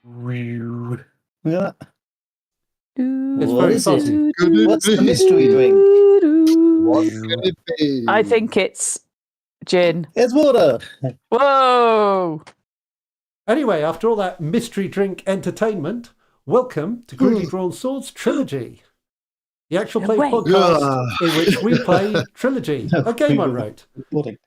Look at that. It's What very is it? fuzzy. What's the mystery drink? What could it be? I think it's gin. It's water. Whoa! Anyway, after all that mystery drink entertainment, welcome to Crudely Drawn Swords Trilogy, the actual play way. podcast in which we play Trilogy, a game I wrote. Recording.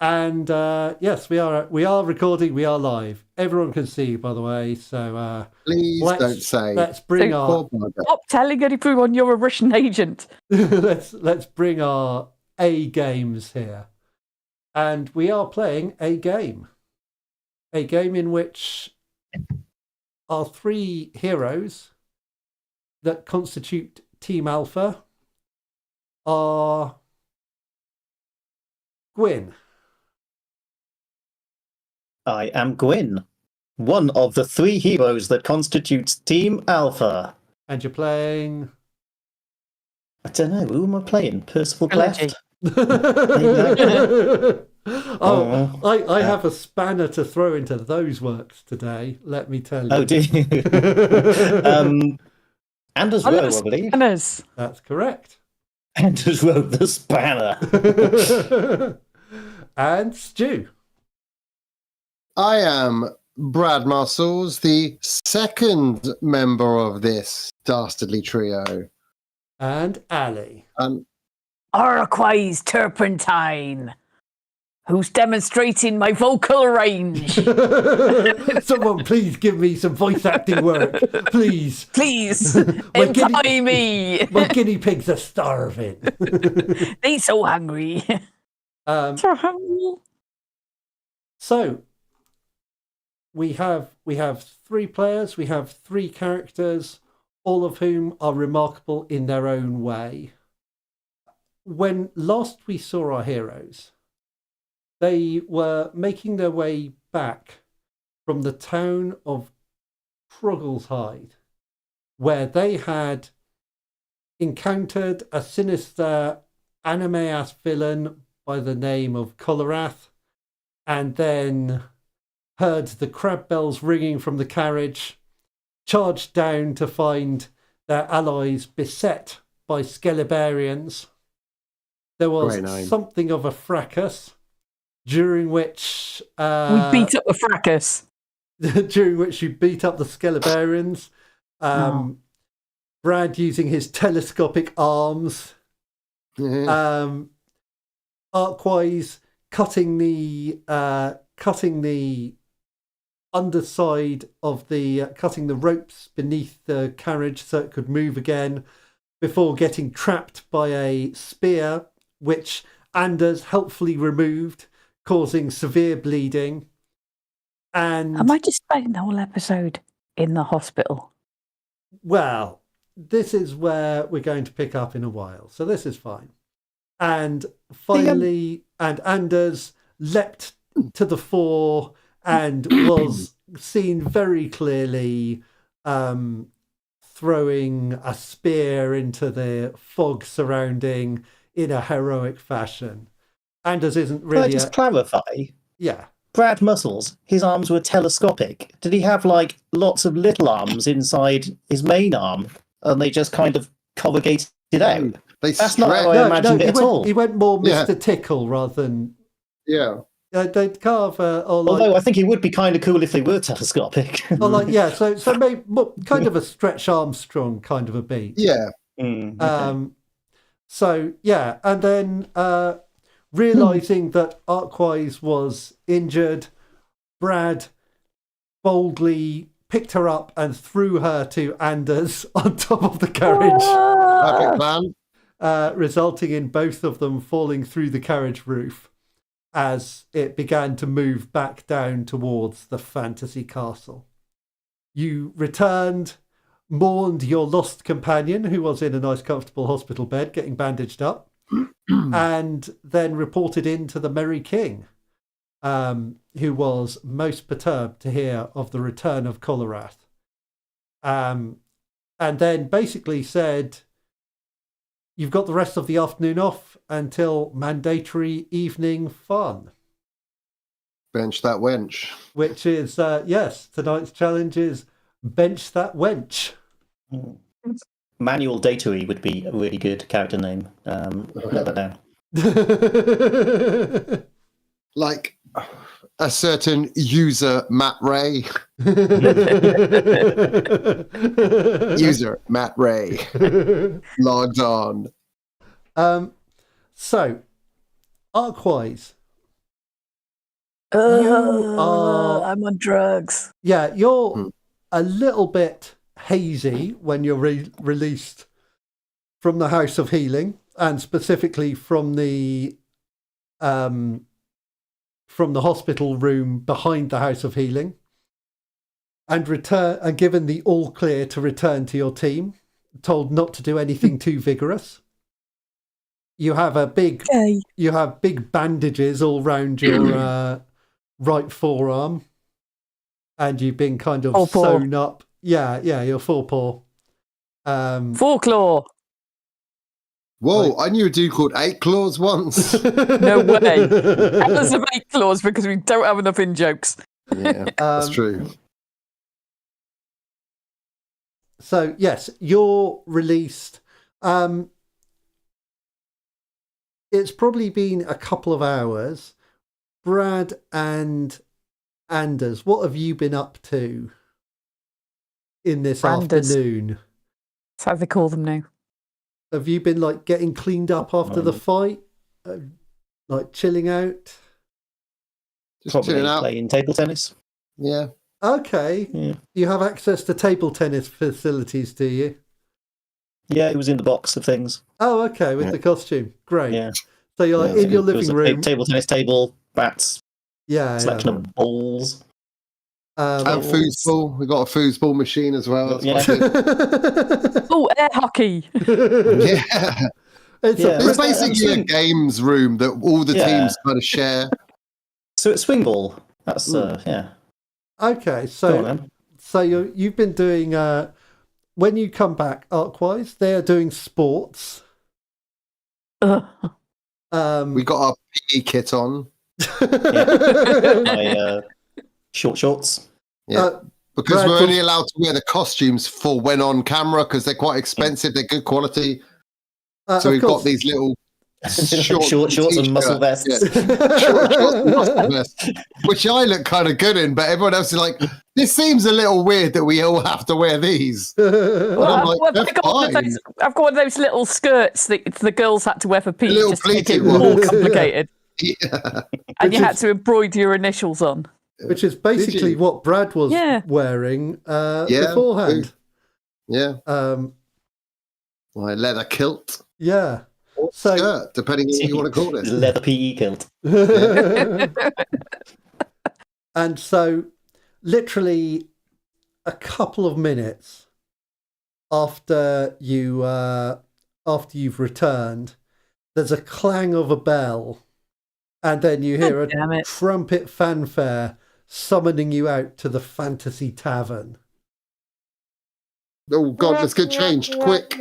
And yes, we are recording. We are live. Everyone can see, by the way. So Please don't say. Let's bring our Stop telling everyone you're a Russian agent. let's bring our A games here, and we are playing a game in which our three heroes that constitute Team Alpha are Gwyn. I am Gwyn, one of the three heroes that constitutes Team Alpha. And you're playing... I don't know, who am I playing? Percival Trilogy. Cleft? I have a spanner to throw into those works today, let me tell you. Oh, do you? Anders Rowe, I believe. Spanners. That's correct. Anders Rowe the spanner. And Stu. I am Brad Muscles, the second member of this dastardly trio. And Ali. Orquise Turpentine, who's demonstrating my vocal range. Someone please give me some voice acting work. Please. Please, employ me. My guinea pigs are starving. They so hungry. So hungry. So we have three players, we have three characters, all of whom are remarkable in their own way. When last we saw our heroes, they were making their way back from the town of Troggleshythe, where they had encountered a sinister anime-ass villain by the name of Colorath, and then heard the crab bells ringing from the carriage, charged down to find their allies beset by Skelebarians. There was something of a fracas, during which... we beat up the fracas. During which you beat up the Skelebarians. Brad using his telescopic arms. Arkwise cutting the underside of cutting the ropes beneath the carriage so it could move again, before getting trapped by a spear, which Anders helpfully removed, causing severe bleeding. And I might just spend the whole episode in the hospital. Well, this is where we're going to pick up in a while, so this is fine. And finally, and Anders leapt to the fore and was seen very clearly throwing a spear into the fog surrounding in a heroic fashion. Anders isn't really... Can I just clarify? Yeah. Brad Muscles, his arms were telescopic. Did he have, like, lots of little arms inside his main arm, and they just kind of corrugated out? That's not how I imagined it at all. He went more Mr. Tickle rather than... Yeah. They'd carve... Although I think it would be kind of cool if they were telescopic. So maybe kind of a Stretch Armstrong kind of a beat. Yeah. And then realising that Arkwise was injured, Brad boldly picked her up and threw her to Anders on top of the carriage. Perfect plan. Resulting in both of them falling through the carriage roof as it began to move back down towards the fantasy castle. You returned, mourned your lost companion, who was in a nice comfortable hospital bed getting bandaged up, and then reported in to the Merry King, who was most perturbed to hear of the return of Colorath. And then basically said, you've got the rest of the afternoon off until mandatory evening fun. Bench that wench. Which is, yes, tonight's challenge is Bench that wench. Manual Datui would be a really good character name. Note that down. Like a certain user, Matt Ray. User, Matt Ray. Logged on. So, Arkwise. I'm on drugs. Yeah, you're a little bit hazy when you're released from the House of Healing, and specifically from the hospital room behind the House of Healing, and given the all clear to return to your team, told not to do anything too vigorous. You have big bandages all round your right forearm, and you've been kind of sewn up. Yeah, your forepaw. Foreclaw. Whoa, I knew a dude called Eight Claws once. No way. Tell us of 8 claws because we don't have enough in jokes. Yeah, that's true. So, yes, you're released. It's probably been a couple of hours. Brad and Anders, what have you been up to in this afternoon? That's how they call them now. Have you been like getting cleaned up after the fight? Like chilling out? Just Probably chilling out. playing table tennis. Yeah. Okay. Yeah. You have access to table tennis facilities, do you? Yeah, it was in the box of things. Oh, okay, with the costume. Great. Yeah. So you're like in your living room. Table tennis table, bats, selection Yeah. of balls. And foosball. We've got a foosball machine as well. That's Yeah. quite good. Oh, air hockey. Yeah. It's basically a games room that all the teams kind of share. So it's swing ball. That's yeah. Okay, Go on, then. so you've been doing when you come back, Arkwise, they are doing sports. We got our PE kit on. My short shorts. Yeah. Because we're only allowed to wear the costumes for when on camera because they're quite expensive. They're good quality. So we've got these little short shorts and muscle vests. Yeah. Short shorts and muscle vests, which I look kind of good in, but everyone else is like, this seems a little weird that we all have to wear these. Well, I've got one of those little skirts that the girls had to wear for PE just to make it more complicated. Yeah. And you had to embroider your initials on. Which is basically what Brad was wearing beforehand. Yeah. My leather kilt. Yeah. Or skirt, depending on what you want to call it. Leather PE kilt. And so, literally a couple of minutes after you've returned, there's a clang of a bell, and then you hear a trumpet fanfare summoning you out to the Fantasy Tavern. Oh God, let's get changed quick.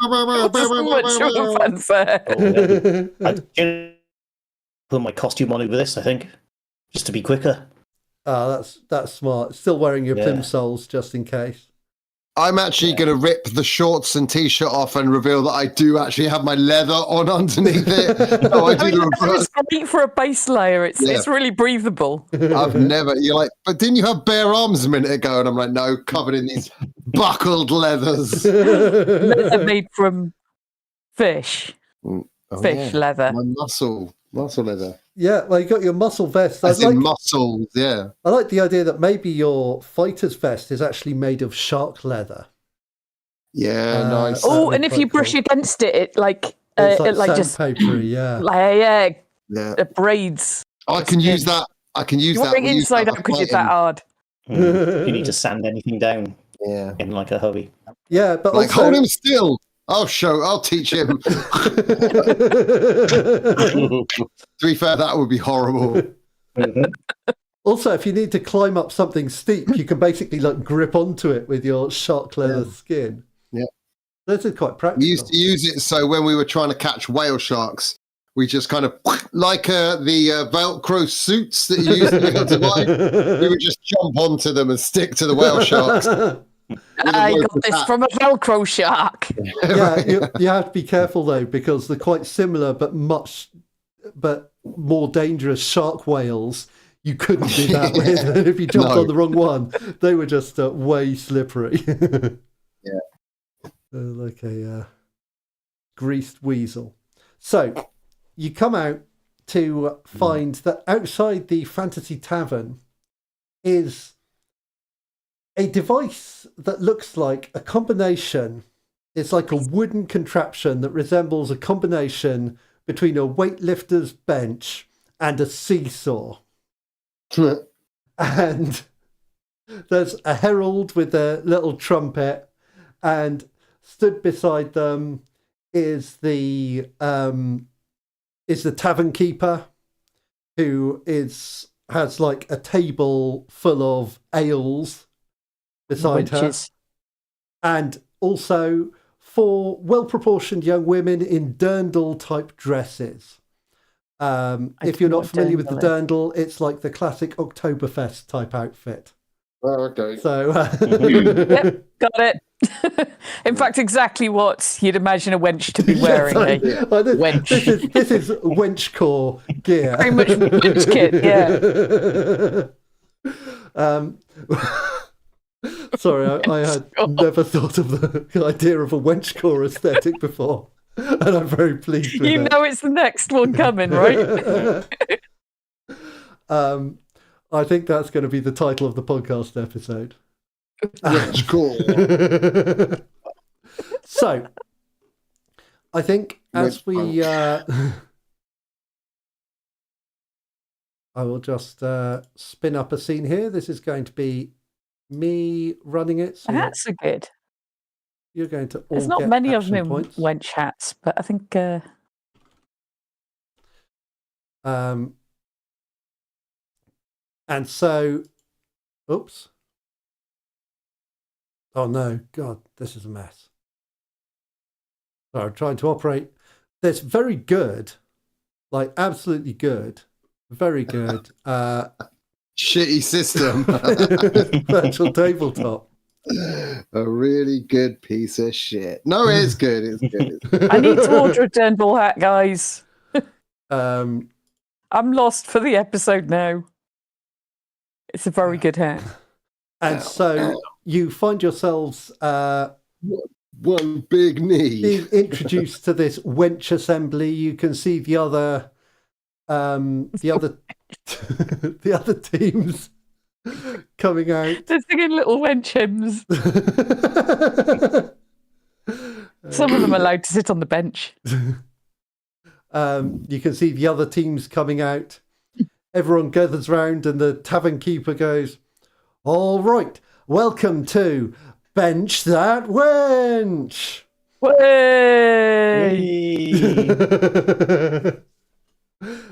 I'd put my costume on over this, I think, just to be quicker. Oh, that's smart. Still wearing your plimsolls just in case. I'm actually going to rip the shorts and t-shirt off and reveal that I do actually have my leather on underneath it. So I do the reverse. It's great for a base layer. It's really breathable. You're like, but didn't you have bare arms a minute ago? And I'm like, no, covered in these buckled leathers. Leather made from fish. Fish leather. My muscle leather. Yeah, well, you got your muscle vest. Muscles, yeah. I like the idea that maybe your fighter's vest is actually made of shark leather. Yeah, nice. Oh, and if you brush against it, it like just papery, yeah. It braids. I can use that. You're wearing inside out because you're that hard. You need to sand anything down. Yeah. In like a hurry. Yeah, but like also... hold him still. I'll teach him. To be fair, that would be horrible. Also, if you need to climb up something steep, you can basically like grip onto it with your shark leather skin. Yeah. This is quite practical. We used to use it so when we were trying to catch whale sharks, We just kind of, like the Velcro suits that you used to be able to buy, we would just jump onto them and stick to the whale sharks. I got this from a Velcro shark. Yeah, you have to be careful though, because they're quite similar, but more dangerous shark whales. You couldn't do that with. And if you jumped on the wrong one, they were just way slippery. Like a greased weasel. So you come out to find that outside the Fantasy Tavern is a device that looks like a combination. It's like a wooden contraption that resembles a combination between a weightlifter's bench and a seesaw. And there's a herald with a little trumpet, and stood beside them is the tavern keeper, who has like a table full of ales beside her, and also 4 well-proportioned young women in dirndl type dresses. If you're not familiar with the dirndl, it's like the classic Oktoberfest type outfit. Oh, okay. So, yep, got it. In fact, exactly what you'd imagine a wench to be wearing. Wench. This is wench core gear. Very much wench kit, yeah. Sorry, I had never thought of the idea of a wench core aesthetic before. And I'm very pleased with it. You know it's the next one coming, right? I think that's going to be the title of the podcast episode. That's cool. So, I think as we... I will just spin up a scene here. This is going to be me running it. So hats are good. You're going to all There's not get many of them in points. wench hats, but I think... And so... Oops. Oh no, God, this is a mess. So I'm trying to operate this very good, like absolutely good, very good. Shitty system. Virtual tabletop. A really good piece of shit. No, it's good. It's good. I need to order a dirndl hat, guys. I'm lost for the episode now. It's a very good hat. And so you find yourselves one big knee being introduced to this wench assembly. You can see the other the other teams coming out. They're singing little wench hymns. Some of them are allowed to sit on the bench. You can see the other teams coming out. Everyone gathers round and the tavern keeper goes, "All right, welcome to Bench That Wench." Way!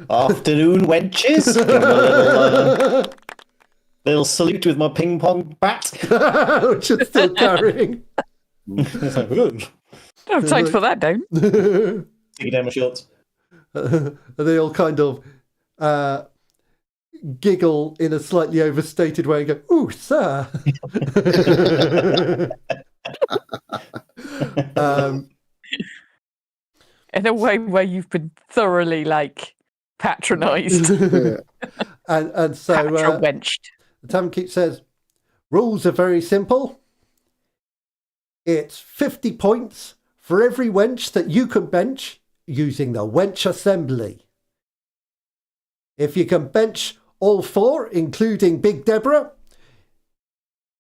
Afternoon, wenches. Give 'em a little salute with my ping pong bat. Which is still carrying. It's like, "Ooh." Don't have time to put that down. Take it down my shorts. And they all kind of giggle in a slightly overstated way and go, "Ooh, sir." In a way where you've been thoroughly, patronised. and so Patro-wenched. the tavern keeper says, "Rules are very simple. It's 50 points for every wench that you can bench using the wench assembly. If you can bench all 4, including Big Deborah,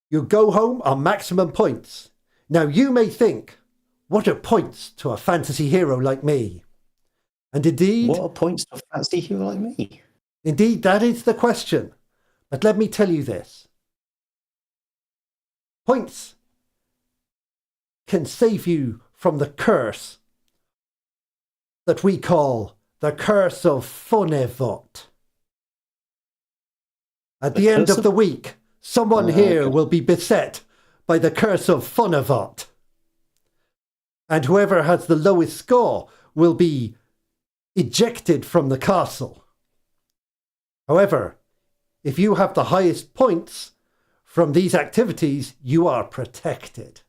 you go home on maximum points. Now you may think, what are points to a fantasy hero like me? And indeed... What are points to a fantasy hero like me? Indeed, that is the question. But let me tell you this. Points can save you from the curse that we call the curse of Funevot. At the end of the week, someone here will be beset by the curse of Funevot. And whoever has the lowest score will be ejected from the castle. However, if you have the highest points from these activities, you are protected.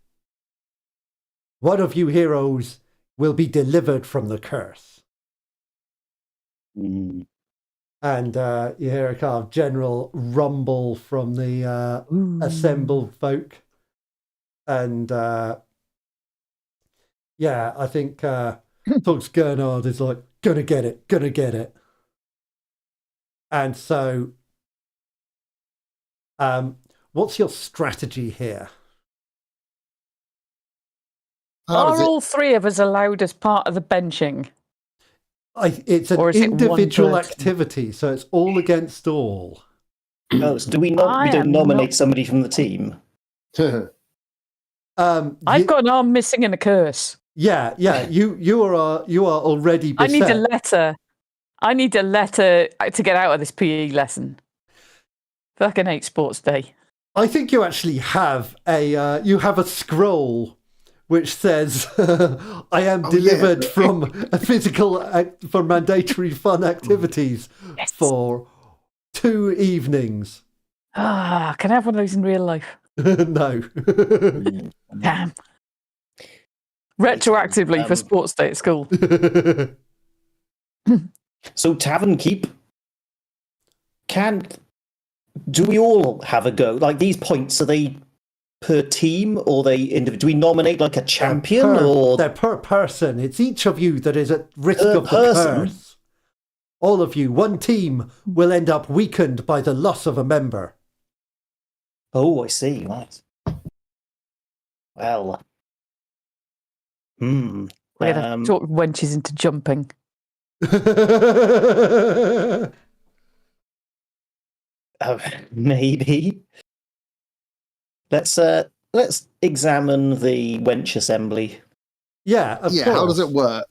One of you heroes will be delivered from the curse. Mm. And you hear a kind of general rumble from the assembled folk. And yeah, I think Tugs Gernard is like, gonna get it. And so, what's your strategy here? Are all three of us allowed as part of the benching? It's an individual activity, so it's all against all. Oh, so we don't nominate somebody from the team? I've got an arm missing and a curse. Yeah. You are already beset. I need a letter to get out of this PE lesson. Fucking hate sports day. I think you actually have a scroll which says, "I am delivered from a for mandatory fun activities for 2 evenings." Can I have one of those in real life? No. Damn. Retroactively for sports day at school. So Tavern Keep, do we all have a go? Like, these points, are they per team or they individual? Do we nominate like a champion they're per person? It's each of you that is at risk of the curse. All of you, one team will end up weakened by the loss of a member. Oh, I see. Right. Well. We're going to talk wenches into jumping. Maybe. Let's examine the wench assembly. Yeah, of course. How does it work?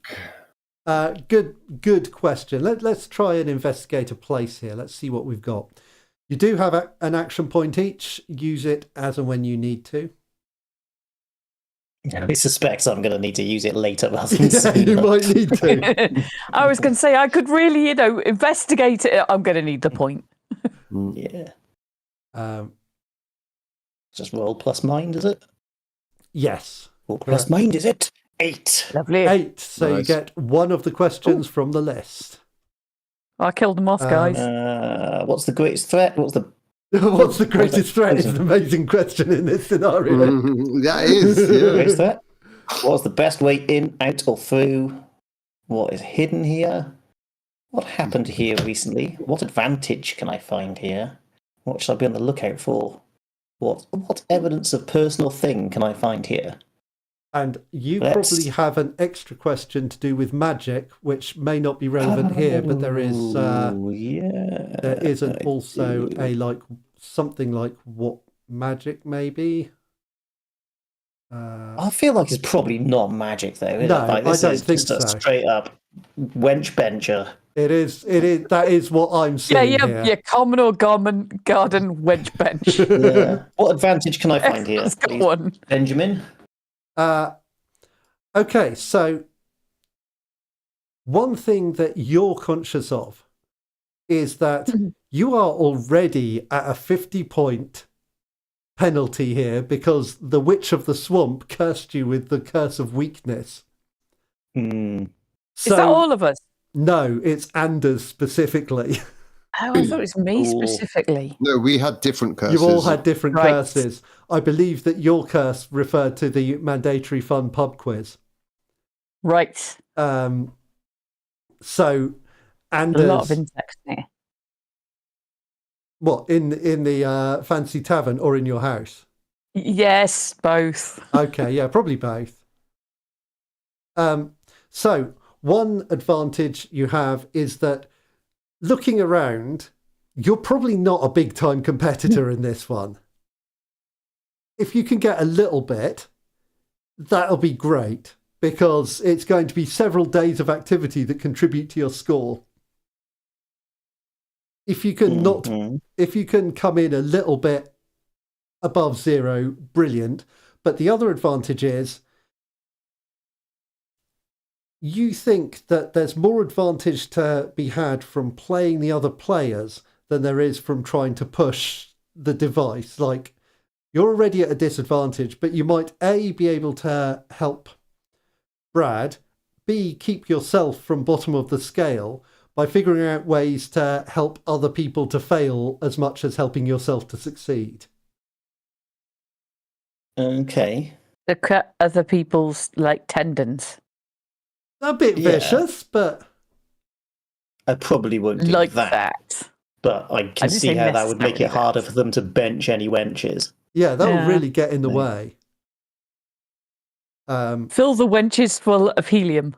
Good question. Let's try and investigate a place here. Let's see what we've got. You do have an action point each. Use it as and when you need to. I suspect I'm going to need to use it later. You might need to. I was going to say, I could really, investigate it. I'm going to need the point. Yeah. Just roll plus mind, is it? Yes. Roll plus mind, is it? 8. Lovely. 8. So you get one of the questions from the list. I killed them off, guys. What's the greatest threat? What's the greatest threat is an amazing question in this scenario. That is. Yeah. Greatest threat? What's the best way in, out, or through? What is hidden here? What happened here recently? What advantage can I find here? What should I be on the lookout for? What evidence of personal thing can I find here? And you probably have an extra question to do with magic, which may not be relevant here, but there is there is also something like what magic maybe. I feel like it's probably not magic though. No, I don't think so. A straight up wench bencher. It is. That is what I'm saying. Yeah, your common or garden wench bench. Yeah. What advantage can I find here? Let's go on, Benjamin. Okay, so one thing that you're conscious of is that you are already at a 50-point penalty here because the Witch of the Swamp cursed you with the curse of weakness. So, is that all of us? No, it's Anders specifically. Oh, I thought it was me specifically. No, we had different curses. You all had different curses. I believe that your curse referred to the mandatory fun pub quiz. Right. So A Anders, lot of insects there. What, in the fancy tavern or in your house? Yes, both. Okay, yeah, probably both. So one advantage you have is that looking around, you're probably not a big time competitor in this one. If you can get a little bit, that'll be great because it's going to be several days of activity that contribute to your score. If you can if you can come in a little bit above 0, brilliant. But the other advantage is you think that there's more advantage to be had from playing the other players than there is from trying to push the device. Like, you're already at a disadvantage, but you might A, be able to help Brad, B, keep yourself from bottom of the scale by figuring out ways to help other people to fail as much as helping yourself to succeed. Okay. To cut other people's tendons. A bit vicious, but I probably wouldn't do that. But I can see how that would make it harder for them to bench any wenches. Yeah, that would really get in the way. Fill the wenches full of helium.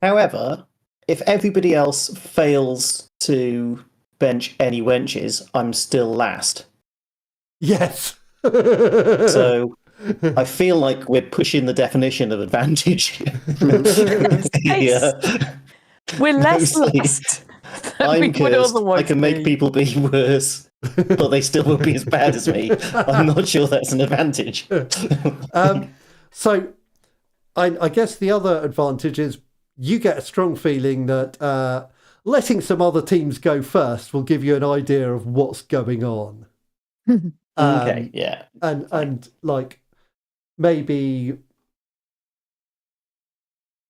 However, if everybody else fails to bench any wenches, I'm still last. Yes. So I feel like we're pushing the definition of advantage. We're less last. I'm cursed. I can make people be worse, but they still will be as bad as me. I'm not sure that's an advantage. So I guess the other advantage is you get a strong feeling that letting some other teams go first will give you an idea of what's going on. Okay, yeah. And like, maybe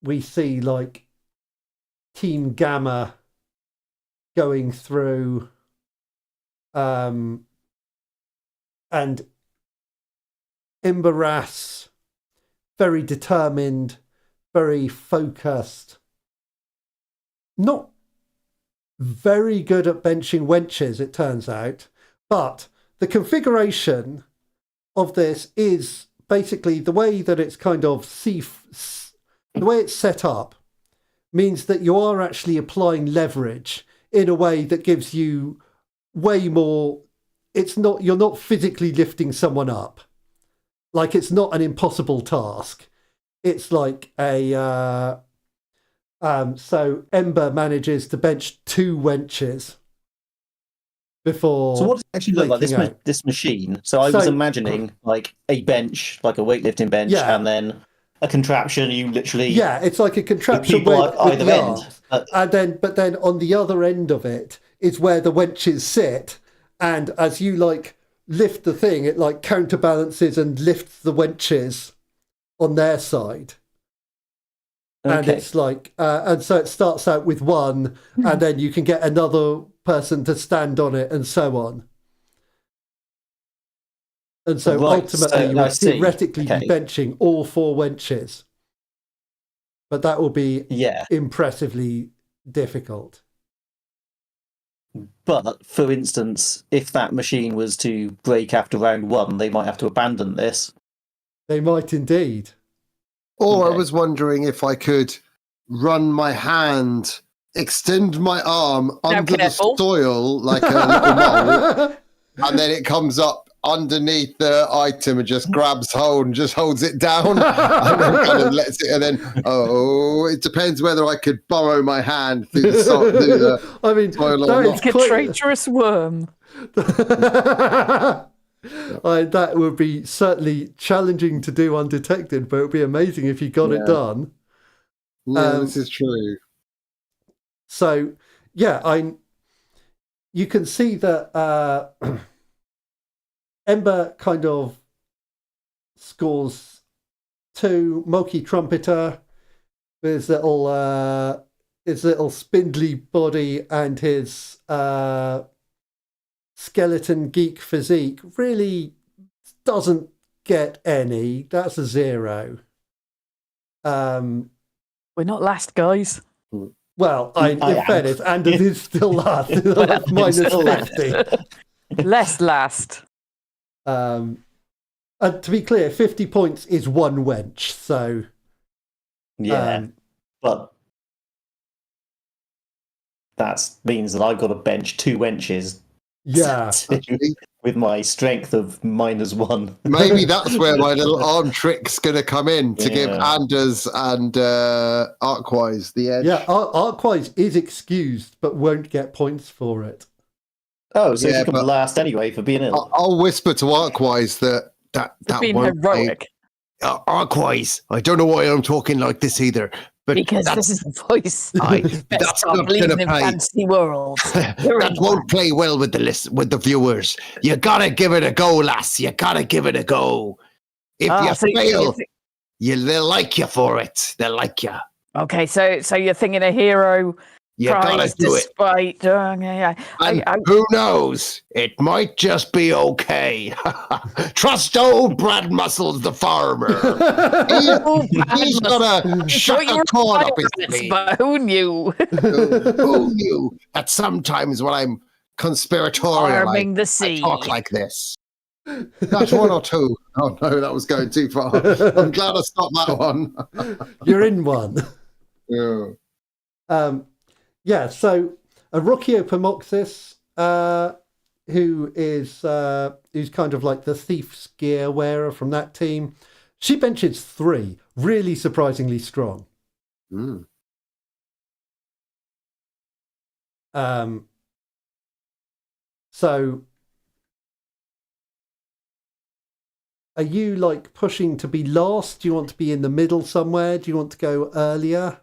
we see like Team Gamma going through and Imbaras, very determined, very focused, not very good at benching wenches, it turns out, but the configuration of this is basically the way that it's kind of the way it's set up means that you are actually applying leverage in a way that gives you way more. You're not physically lifting someone up. Like, it's not an impossible task. It's like so Ember manages to bench 2 wenches before. So what does it actually look like, this machine? So I was imagining like a bench, like a weightlifting bench, and then a contraption. You literally it's like a contraption with either end. But then on the other end of it is where the wenches sit, and as you like lift the thing, it like counterbalances and lifts the wenches on their side. And it's like, and so it starts out with one, and then you can get another person to stand on it, and so on. And so ultimately, you would theoretically be benching all 4 wenches. But that will be impressively difficult. But, for instance, if that machine was to break after round 1, they might have to abandon this. They might indeed. Or I was wondering if I could run my hand, extend my arm under the soil like a little mole, and then it comes up underneath the item and just grabs hold and just holds it down and then kind of lets it, and then it depends whether I could burrow my hand through the soil or not. Like a traitorous worm. That would be certainly challenging to do undetected, but it would be amazing if you got it done. Yeah, this is true. So, you can see that Ember kind of scores 2. Moki Trumpeter with his little spindly body and his skeleton geek physique really doesn't get any. That's a 0. We're not last, guys. Well, in fairness, Anders is still last. Minus 50. Less last. And to be clear, 50 points is 1 wench, so... but that means that I've got to bench 2 wenches. Yeah. With my strength of -1. Maybe that's where my little arm trick's going to come in to give Anders and Arkwise the edge. Yeah, Arkwise is excused, but won't get points for it. Oh, so you can last anyway for being ill. I'll whisper to Arkwise that being heroic. Arkwise, I don't know why I'm talking like this either, because this is the voice. That's not going to play. Fantasy world. That won't play well with the viewers. You gotta give it a go, lass. You gotta give it a go. If you fail, they'll like you for it. They'll like you. Okay, so you're thinking a hero. You gotta do it. And who knows? It might just be okay. Trust old Brad Muscles, the farmer. He's gonna shut a cord up his sleeve. But who knew? Who knew? That sometimes when I'm conspiratorial, I talk like this. That's one or two. Oh no, that was going too far. I'm glad I stopped that one. You're in one. Yeah. Yeah, so Arukio Pomoxis, who's kind of like the thief's gear wearer from that team, she benches 3, really surprisingly strong. So are you like pushing to be last? Do you want to be in the middle somewhere? Do you want to go earlier?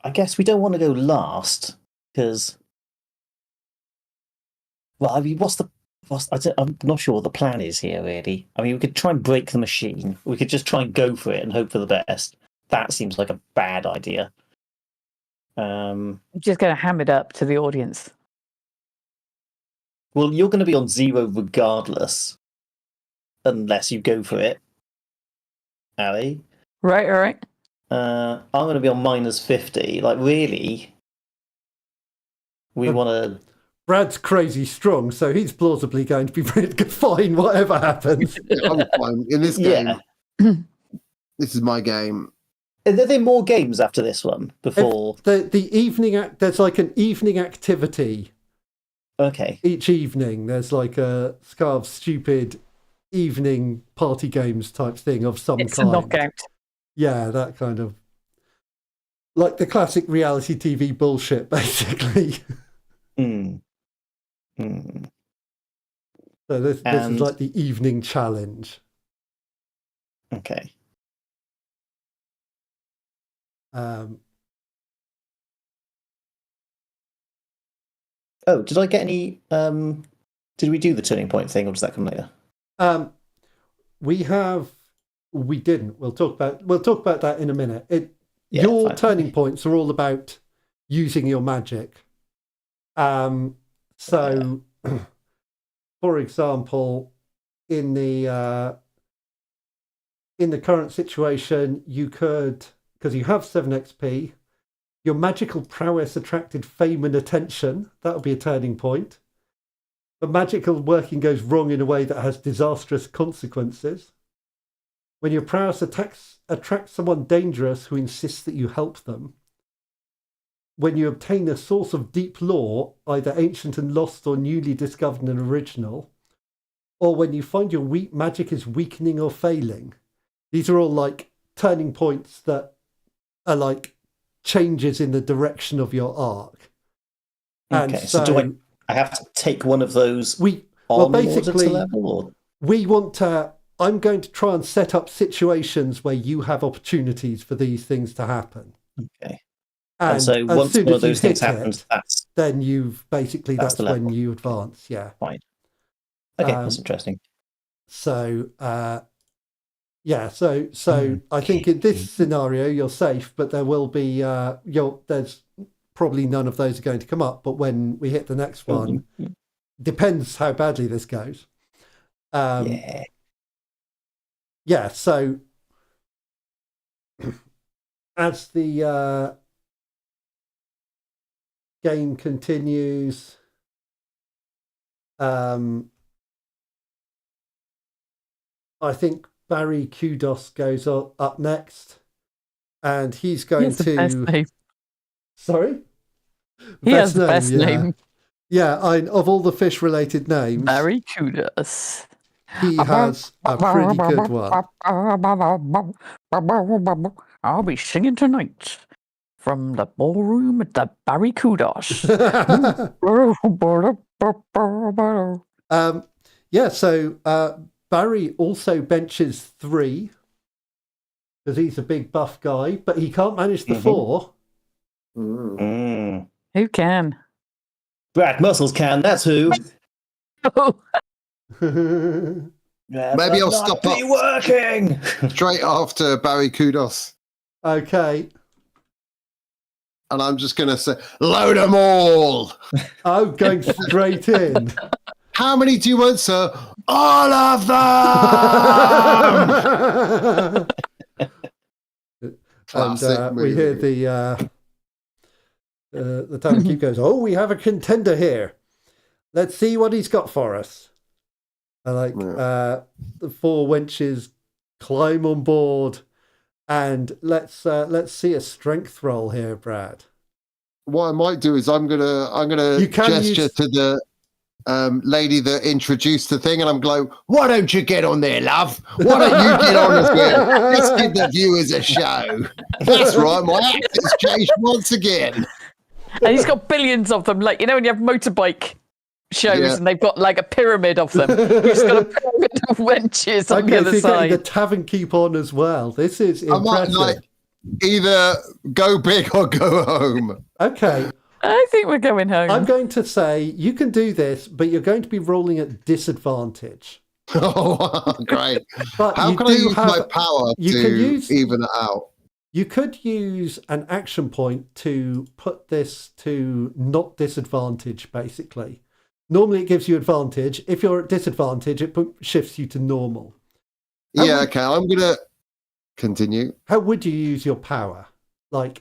I guess we don't want to go last because, well, I mean, I'm not sure what the plan is here, really. I mean, we could try and break the machine. We could just try and go for it and hope for the best. That seems like a bad idea. I'm just going to ham it up to the audience. Well, you're going to be on 0 regardless, unless you go for it, Ali. Right, all right. I'm going to be on -50. Like, really? We want to... Brad's crazy strong, so he's plausibly going to be fine whatever happens. I'm fine. In this game, this is my game. Are there more games after this one? Before the evening, there's like an evening activity. Okay. Each evening, there's like a kind of stupid evening party games type thing of some kind. It's a knockout. Yeah, that kind of like the classic reality TV bullshit, basically. So this is like the evening challenge. Okay. Did I get any? Did we do the turning point thing, or does that come later? We didn't. We'll talk about that in a minute. Your turning points are all about using your magic. So, for example, in the current situation, you could, because you have 7 XP, your magical prowess attracted fame and attention. That would be a turning point. But magical working goes wrong in a way that has disastrous consequences. When your prowess attracts someone dangerous who insists that you help them. When you obtain a source of deep lore, either ancient and lost or newly discovered and original. Or when you find your magic is weakening or failing. These are all like turning points that are like changes in the direction of your arc. Okay, and so do I have to take one of those basically, level? Or? We want to... I'm going to try and set up situations where you have opportunities for these things to happen. Okay. And so once one of those things happens, then that's when you advance. Yeah. Fine. Okay, that's interesting. So, So I think in this scenario you're safe, but there will be there's probably none of those are going to come up. But when we hit the next one, depends how badly this goes. Yeah. So as the game continues, I think Barry Kudos goes up next, and he's going to. Best name. Sorry, he has the best name. Yeah, of all the fish-related names, Barry Kudos. He has a pretty good one. I'll be singing tonight from the ballroom at the Barry Kudos. So Barry also benches 3 because he's a big buff guy, but he can't manage the 4. Mm. Who can? Brad Muscles can, that's who. Maybe I'll stop up working straight after Barry Kudos. Okay. And I'm just going to say, load them all. Oh, going straight in. How many do you want, sir? All of them! And we hear the town keep goes, oh, we have a contender here. Let's see what he's got for us. And the 4 wenches climb on board, and let's see a strength roll here, Brad. What I might do is I'm gonna gesture to the lady that introduced the thing, and I'm like, why don't you get on there, love? Why don't you get on as well? Let's give the viewers a show. That's right, my accent's changed once again. And he's got billions of them, like, you know, when you have motorbike shows and they've got like a pyramid of them. He's got a pyramid of wenches on the other side. The tavern keep on as well. This is impressive. I might either go big or go home. Okay. I think we're going home. I'm going to say you can do this, but you're going to be rolling at disadvantage. Oh, great. But how can I use my power to even it out? You could use an action point to put this to not disadvantage, basically. Normally it gives you advantage. If you're at disadvantage, it shifts you to normal. Okay, I'm going to continue. How would you use your power? I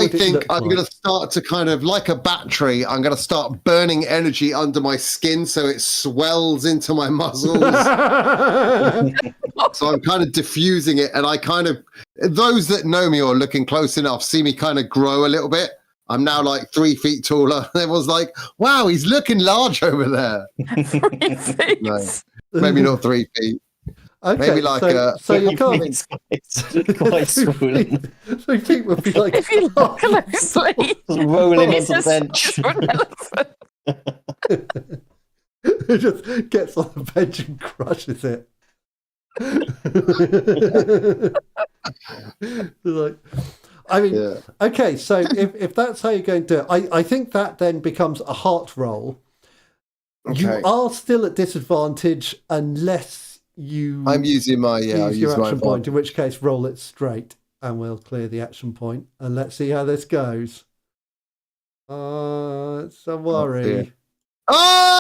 think I'm going to start to kind of, like a battery, I'm going to start burning energy under my skin so it swells into my muscles. So I'm kind of diffusing it, and I kind of, those that know me or looking close enough see me kind of grow a little bit. I'm now like 3 feet taller. Everyone's like, wow, he's looking large over there. 3 feet? No, maybe not 3 feet. Okay, maybe like so you can't. It's quite swollen. 3 feet would be like. If you look closely, rolling on the bench. It just gets on the bench and crushes it. Okay, so if that's how you're going to do it, I think that then becomes a heart roll. Okay. You are still at disadvantage unless I'm using my use your action point, in which case roll it straight and we'll clear the action point and let's see how this goes. It's a worry. Oh!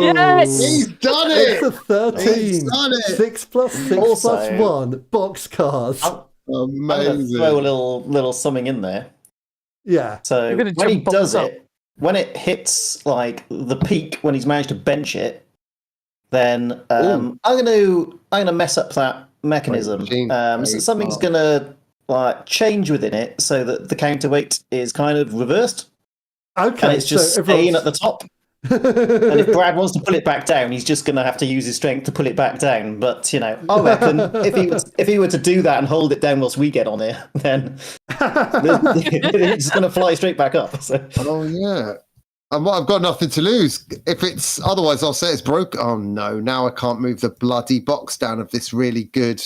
Yes! He's done it! It's a 13. He's done it! 6 plus 6 also, plus 1 boxcars. Amazing. I'm going to throw a little something in there. Yeah. So when he does it, when it hits like the peak, when he's managed to bench it, then I'm gonna mess up that mechanism. So something's gonna change within it so that the counterweight is kind of reversed. Okay, and it's just staying at the top. And if Brad wants to pull it back down, he's just going to have to use his strength to pull it back down. But I reckon if he were to do that and hold it down whilst we get on it, then it's going to fly straight back up. So. Oh yeah. I've got nothing to lose. If it's otherwise, I'll say it's broke. Oh no! Now I can't move the bloody box down of this really good.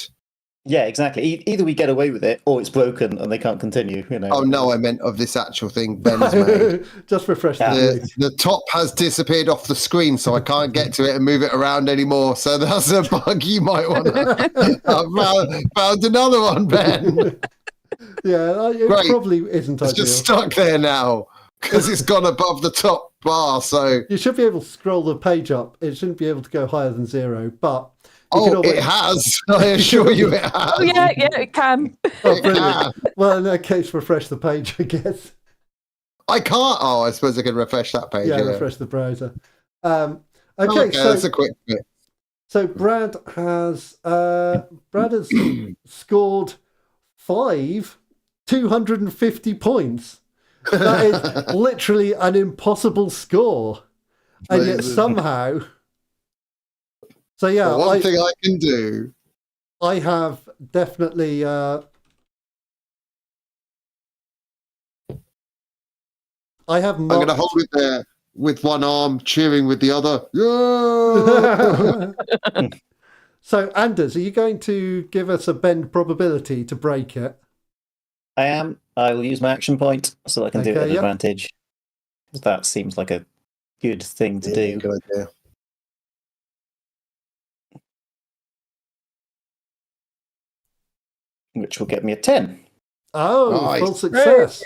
Yeah, exactly. Either we get away with it, or it's broken and they can't continue. Oh no! I meant of this actual thing Ben's made. Just refresh the top has disappeared off the screen, so I can't get to it and move it around anymore. So that's a bug you might want to. I found another one, Ben. Yeah, it probably isn't. It's just stuck there now. Because it's gone above the top bar, so... You should be able to scroll the page up. It shouldn't be able to go higher than 0, but... it has! I assure you it has! Oh, yeah, it can. Oh, brilliant. Well, in that case, refresh the page, I guess. I can't! Oh, I suppose I can refresh that page, yeah. Refresh the browser. Okay, so that's a quick bit. So Brad has scored 5 250 points. That is literally an impossible score. And yet somehow... So yeah... One thing I can do... I have definitely... I have I'm going to hold it there. with one arm, cheering with the other. Yeah! So, Anders, are you going to give us a bend probability to break it? I am. I will use my action point so I can do it at advantage. That seems like a good thing to do. Good idea. Which will get me a 10. Oh, nice. full success.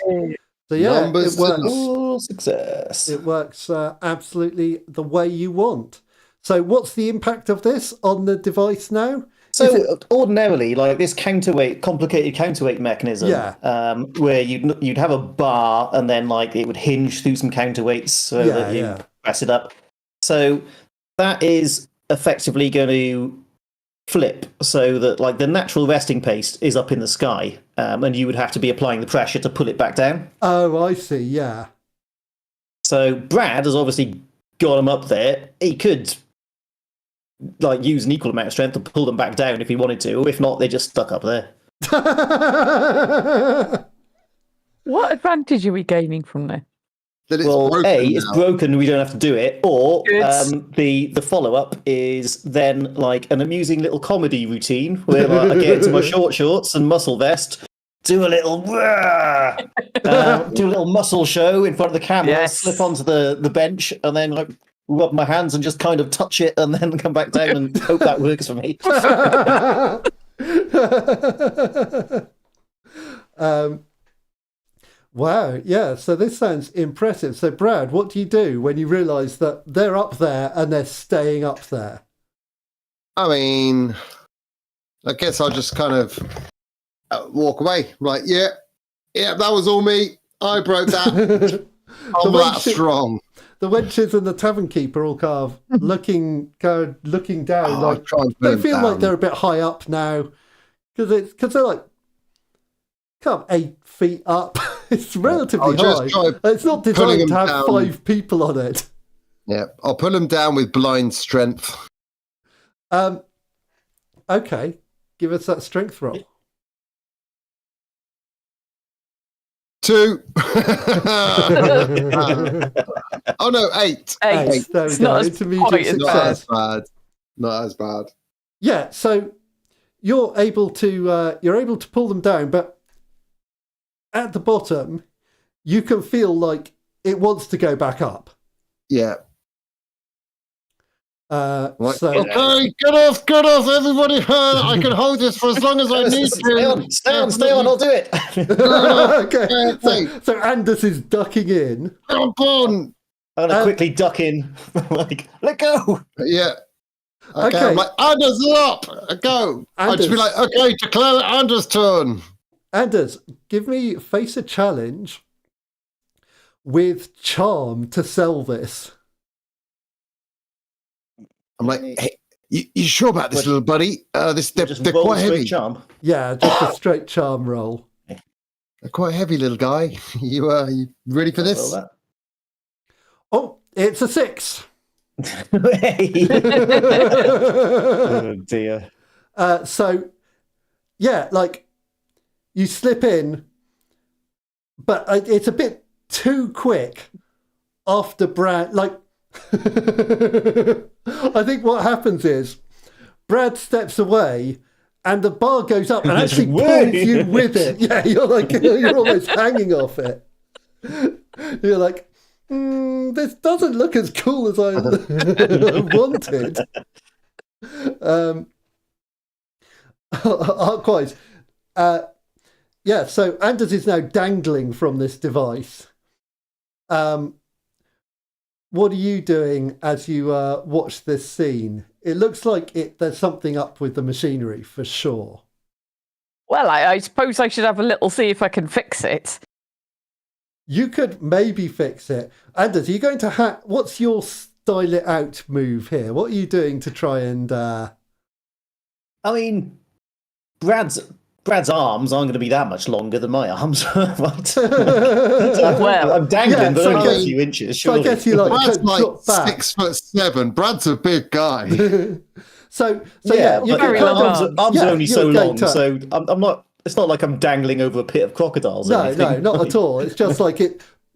So yeah, Numbers it works. Full success. It works absolutely the way you want. So what's the impact of this on the device now? So ordinarily, like this complicated counterweight mechanism, where you'd have a bar and then like it would hinge through some counterweights so that you press it up. So that is effectively going to flip so that like the natural resting place is up in the sky, and you would have to be applying the pressure to pull it back down. Oh, I see. Yeah. So Brad has obviously got him up there. He could like use an equal amount of strength to pull them back down if he wanted to. If not, they're just stuck up there. What advantage are we gaining from this? It's broken, we don't have to do it. Or the follow-up is then like an amusing little comedy routine where like, I get into my short shorts and muscle vest, do a little muscle show in front of the camera, slip onto the bench, and then like rub my hands and just kind of touch it and then come back down and hope that works for me. Wow, yeah, so this sounds impressive. So Brad, what do you do when you realise that they're up there and they're staying up there? I mean, I guess I'll just kind of walk away. Like, yeah, that was all me. I broke that. I'm that strong. The wenches and the tavern keeper all kind of looking down. Like they feel like they're a bit high up now because they're like 8 feet up. It's relatively high. It's not designed to have 5 people on it. Yeah, I'll pull them down with blind strength. Okay, give us that strength roll. 2. Oh no, 8. 8. There we go. Intermediate success. Not as bad. Yeah, so you're able to pull them down, but at the bottom, you can feel like it wants to go back up. Yeah. Okay, get off, everybody. I can hold this for as long as I need to. Stay on, I'll do it. Okay, so Anders is ducking in. I'm going to quickly duck in. Like, let go. Yeah. Okay. I'm like, Anders, up. Go. I'd just be like, okay, declare Anders' turn. Anders, face a challenge with charm to sell this. I'm like, hey, you sure about this, little buddy? They're quite heavy. Charm. Yeah, just a straight charm roll. They're quite heavy, little guy. You ready for this? Oh, it's a 6. Oh dear. So, yeah, like you slip in, but it's a bit too quick after Brad. Like, I think what happens is Brad steps away and the bar goes up and actually pulls you with it. Yeah, you're almost hanging off it. You're like, this doesn't look as cool as I wanted. Quite. Yeah, so Anders is now dangling from this device. What are you doing as you watch this scene? It looks like there's something up with the machinery for sure. Well, I suppose I should have a little see if I can fix it. You could maybe fix it. Anders, are you going to what's your style it out move here? What are you doing to try and... I mean, Brad's arms aren't going to be that much longer than my arms. Right? Well, I'm dangling, but only a few inches. Surely. So I guess you Brad's like 6'7". Brad's a big guy. so yeah, but arms are only so long. So I'm not. It's not like I'm dangling over a pit of crocodiles. No, not at all. It's just like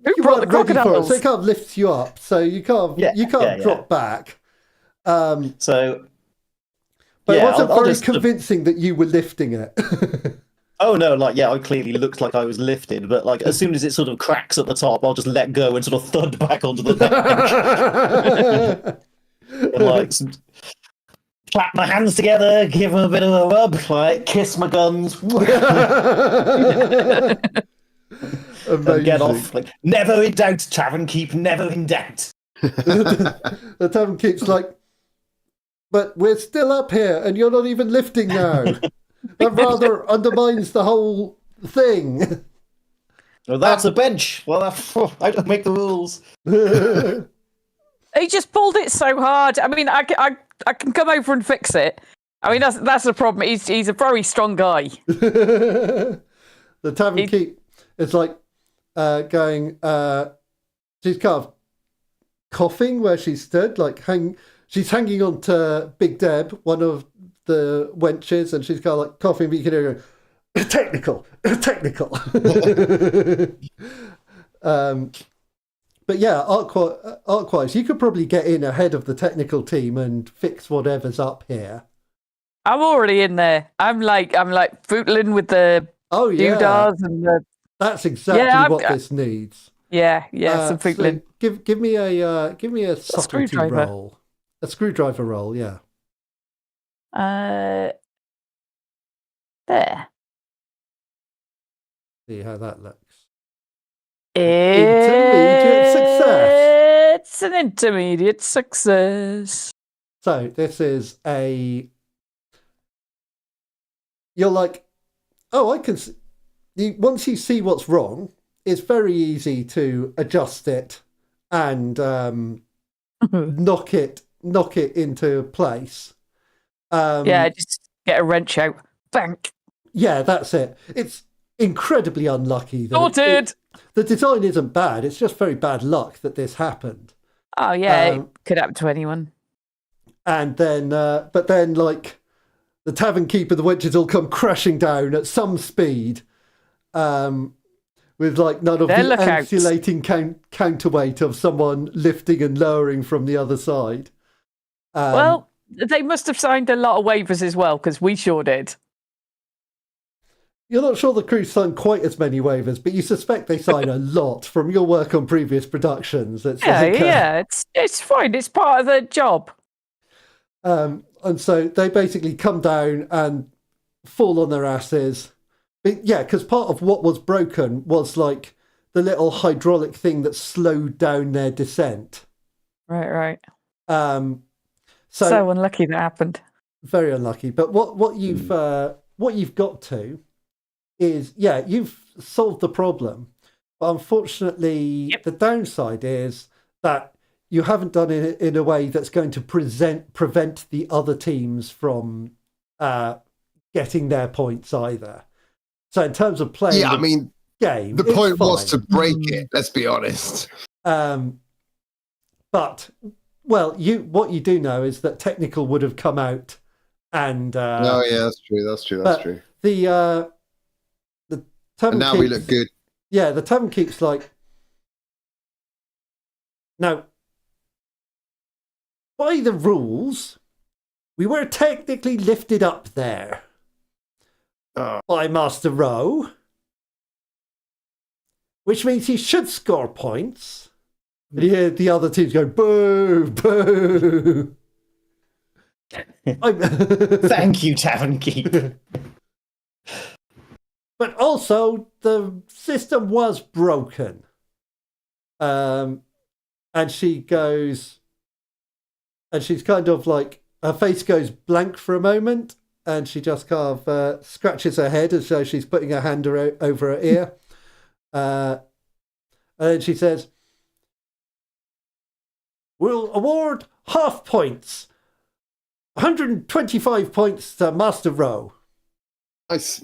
you weren't ready for it, so it kind of lifts you up, so you can't drop back. So, but it wasn't very convincing that you were lifting it. Oh no, I clearly looked like I was lifted, but as soon as it sort of cracks at the top, I'll just let go and sort of thud back onto the bench. And, clap my hands together, give them a bit of a rub, kiss my guns. And get off. Never in doubt, Tavern Keep, never in doubt. The Tavern Keep's but we're still up here and you're not even lifting now. That rather undermines the whole thing. Well, that's a bench. Well, I don't make the rules. He just pulled it so hard. I mean, I can come over and fix it. I mean, that's the problem. He's a very strong guy. The Tavern Keep is going. She's kind of coughing where she stood, she's hanging on to Big Deb, one of the wenches, and she's kind of coughing, but you can hear her going, technical. But yeah, art-wise, you could probably get in ahead of the technical team and fix whatever's up here. I'm already in there. I'm footling with the doodads and the. That's exactly what this needs. Yeah, some footling. So give me a subtlety roll, a screwdriver roll. Yeah. There. See how that looks. Intermediate success. It's an intermediate success. So this is you're I can see. Once you see what's wrong, it's very easy to adjust it and knock it into place. Just get a wrench out. Bank. Yeah, that's it. It's incredibly unlucky. Sorted. The design isn't bad. It's just very bad luck that this happened. Oh yeah, it could happen to anyone. And then, but then, the Tavern Keeper, the wenches all come crashing down at some speed, with none of the insulating counterweight of someone lifting and lowering from the other side. Well, they must have signed a lot of waivers as well, because we sure did. You're not sure the crew signed quite as many waivers, but you suspect they sign a lot from your work on previous productions. It's it's fine. It's part of the job. And so they basically come down and fall on their asses. Yeah, because part of what was broken was the little hydraulic thing that slowed down their descent. Right. So unlucky that happened. Very unlucky. But what you've got to is, you've solved the problem. But unfortunately, the downside is that you haven't done it in a way that's going to prevent the other teams from getting their points either. So in terms of playing game, the point was to break it, let's be honest. But what you do know is that technical would have come out and that's true. The Tavern Keeps, we look good. Yeah, the Tavern Keeps now, by the rules, we were technically lifted up there by Master Rowe, which means he should score points. And you hear the other teams go, boo, boo. Thank you, Tavern Keep. But also, the system was broken. And she goes, and she's kind of her face goes blank for a moment, and she just kind of scratches her head as though she's putting her hand over her ear. And then she says, we'll award half points. 125 points to Master Rowe. Nice.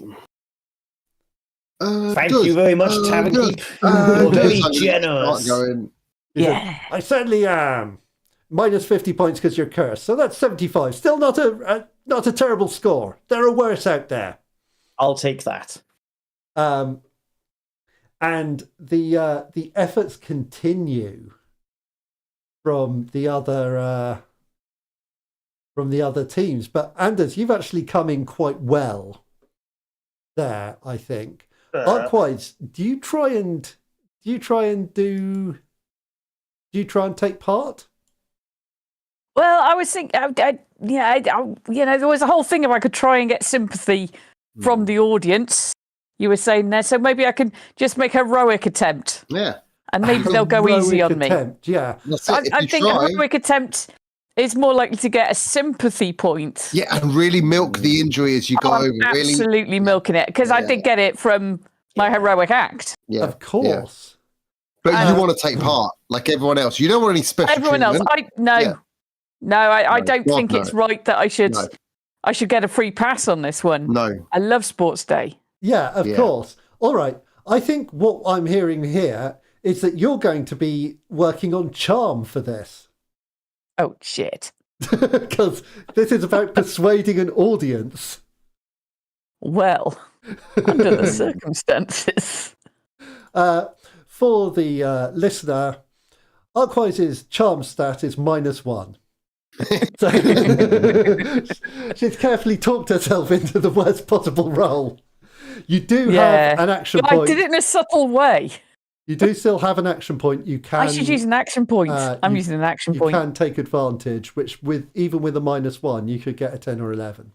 Thank you very much, Tavern Keep. You're very generous. I certainly am. Minus 50 points because you're cursed. So that's 75. Still not a terrible score. There are worse out there. I'll take that. And and the efforts continue from the other teams. But Anders, you've actually come in quite well there, I think. Likewise, do you try and take part? Well, I was thinking, there was a whole thing if I could try and get sympathy from the audience. You were saying there, so maybe I can just make a heroic attempt. Yeah. And maybe they'll go easy on me. Yeah. I think a heroic attempt is more likely to get a sympathy point. Yeah, and really milk the injury as you go over. Absolutely milking it, because I did get it from my heroic act. Yeah. Of course. Yeah. But you want to take part, like everyone else. You don't want any special treatment. I don't think it's right that I should get a free pass on this one. No. I love Sports Day. Yeah, of course. All right. I think what I'm hearing here is that you're going to be working on charm for this. Oh, shit. Because this is about persuading an audience. Well, under the circumstances. For the listener, Arkwise's charm stat is -1. So she's carefully talked herself into the worst possible role. You do have an action point. I did it in a subtle way. You do still have an action point. You can. I should use an action point. I'm using an action point. You can take advantage, which even with a -1, you could get a 10 or 11.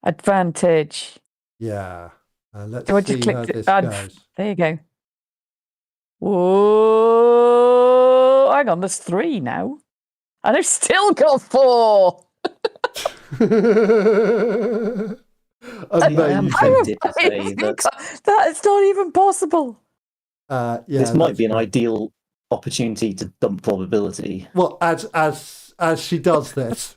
Advantage. Yeah. Let's so I see just how clicked this goes. There you go. Whoa! Hang on, there's 3 now. And I've still got 4. Amazing. That is not even possible. This might be an ideal opportunity to dump probability. Well, as she does this.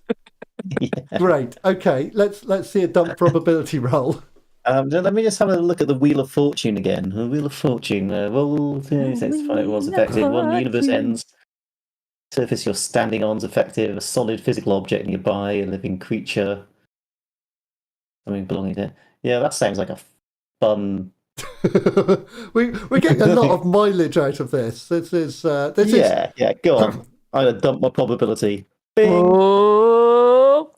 Great. Okay, let's see a dump probability roll. Let me just have a look at the Wheel of Fortune again. The Wheel of Fortune. Roll 65 was effective. One universe ends. Surface you're standing on is effective. A solid physical object nearby. A living creature. Something belonging there. Yeah, that sounds like a fun. We're getting a lot of mileage out of this. This is. Yeah. Go on. I'm gonna dump my probability. Bing. Oh.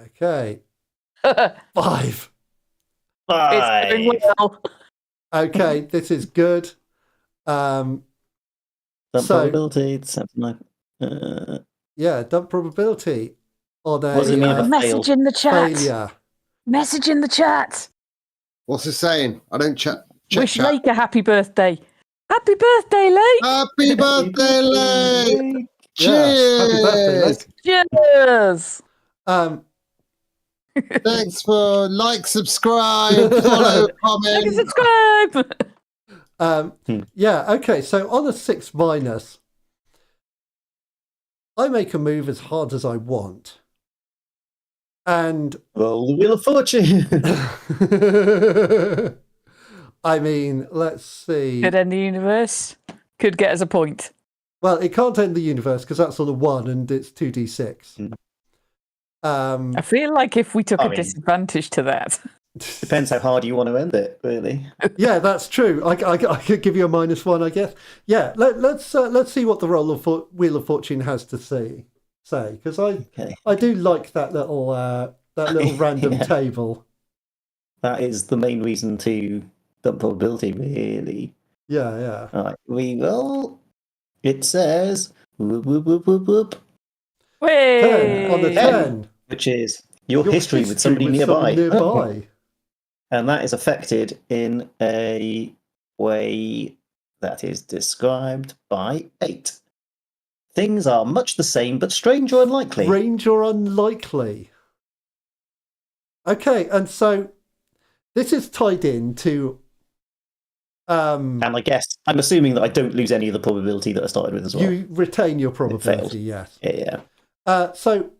Okay. 5. It's going well. Okay, this is good. Dump probability. Something like. Yeah, dump probability on a. What does it mean message in the chat. Failure. Message in the chat. What's it saying? I don't chat. Wish Lake a happy birthday. Happy birthday, Lake. Happy birthday, Lake. Cheers. Happy birthday, Lake. Cheers. Thanks for subscribe, follow, comment. Like and subscribe. Yeah, okay, so on a 6-, I make a move as hard as I want. And roll the Wheel of Fortune. I mean, let's see. Could end the universe. Could get us a point. Well, it can't end the universe because that's on a 1 and it's 2d6. I feel like if we took a disadvantage to that. Depends how hard you want to end it, really. Yeah, that's true. I could give you a -1, I guess. Yeah, let's see what the roll of Wheel of Fortune has to say, because I do like that little random table. That is the main reason to dump probability, really. Yeah. All right, we will. It says whoop whoop whoop whoop whoop. 10 on the 10, which is your history with somebody nearby. And that is affected in a way that is described by 8. Things are much the same, but strange or unlikely. Strange or unlikely. Okay, and so this is tied into. And I guess I'm assuming that I don't lose any of the probability that I started with as well. You retain your probability, yes. Yeah. So,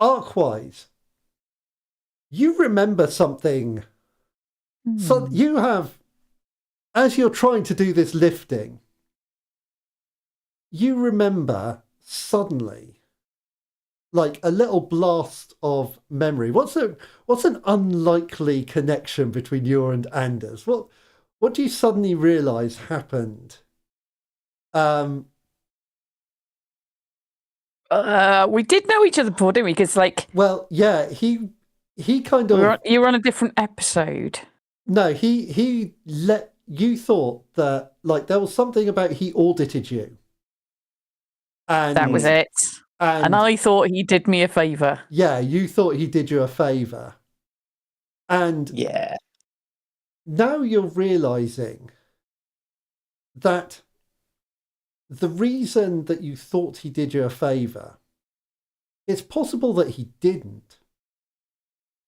Arkwise, you remember something. So you have, as you're trying to do this lifting, you remember suddenly, like a little blast of memory. What's an unlikely connection between you and Anders? What what do you suddenly realise happened? We did know each other before, didn't we? Because well, yeah, he kind of you were on a different episode. No, he let you thought that there was something about he audited you. And that was it. And I thought he did me a favour. Yeah, you thought he did you a favour. And yeah, now you're realising that the reason that you thought he did you a favour, it's possible that he didn't.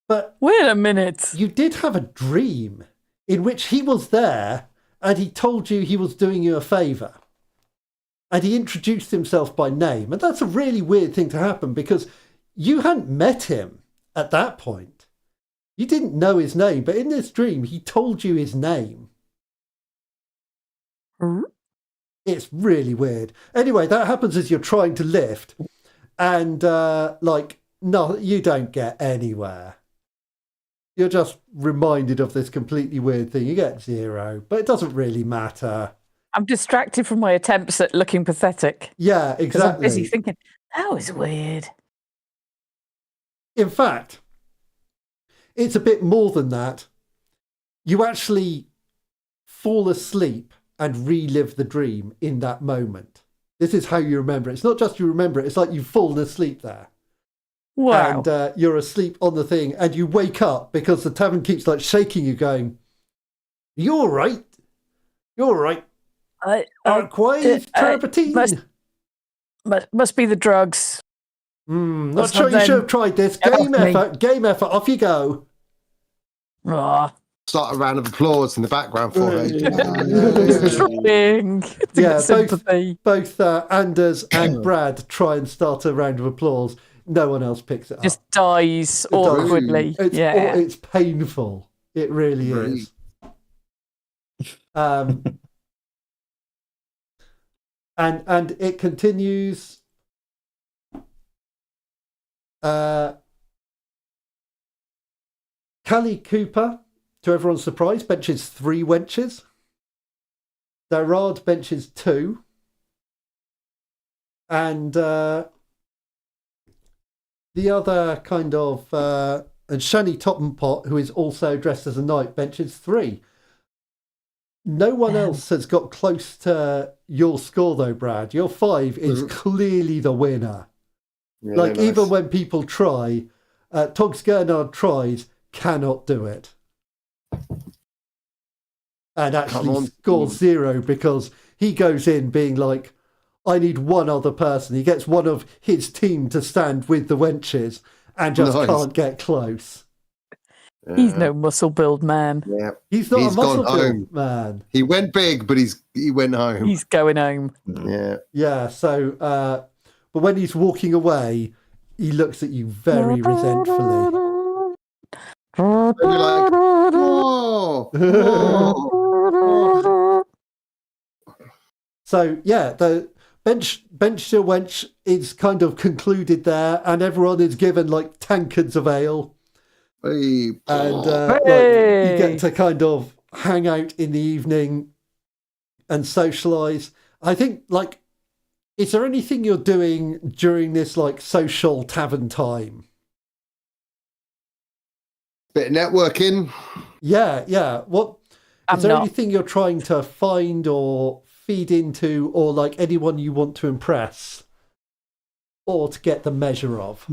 But wait a minute. You did have a dream in which he was there and he told you he was doing you a favour. And he introduced himself by name. And that's a really weird thing to happen because you hadn't met him at that point. You didn't know his name, but in this dream, he told you his name. It's really weird. Anyway, that happens as you're trying to lift. And, no, you don't get anywhere. You're just reminded of this completely weird thing. You get 0, but it doesn't really matter. I'm distracted from my attempts at looking pathetic. Yeah, exactly. I'm busy thinking, that was weird. In fact, it's a bit more than that. You actually fall asleep and relive the dream in that moment. This is how you remember it. It's not just you remember it, it's like you've fallen asleep there. Wow. And you're asleep on the thing and you wake up because the tavern keeps shaking you going, you're all right. You're all right. Arquaid, Terpentine. Must be the drugs. Not sure you should have tried this. Game effort. Off you go. Start a round of applause in the background for it. Both Anders and Brad try and start a round of applause. No one else picks it up. Just dies awkwardly. It's painful. It really is. And it continues. Callie Cooper, to everyone's surprise, benches 3 wenches. Darrard benches 2. And the other kind of... and Shani Tottenpot, who is also dressed as a knight, benches 3. No one else has got close to your score, though, Brad. Your 5 is clearly the winner. Yeah, nice. Even when people try, Togs Gernard tries, cannot do it. And actually scores 0 because he goes in being like, I need one other person. He gets one of his team to stand with the wenches and just can't get close. He's no muscle build man. Yeah. He's not a muscle build man. He went big, but he went home. He's going home. Yeah. Yeah, so but when he's walking away, he looks at you very resentfully. And you're like, whoa, whoa. So yeah, the bench to wench is kind of concluded there, and everyone is given tankards of ale. Hey. And you get to kind of hang out in the evening and socialise. I think, is there anything you're doing during this social tavern time? Bit of networking. Yeah. What is there anything you're trying to find or feed into, or anyone you want to impress, or to get the measure of?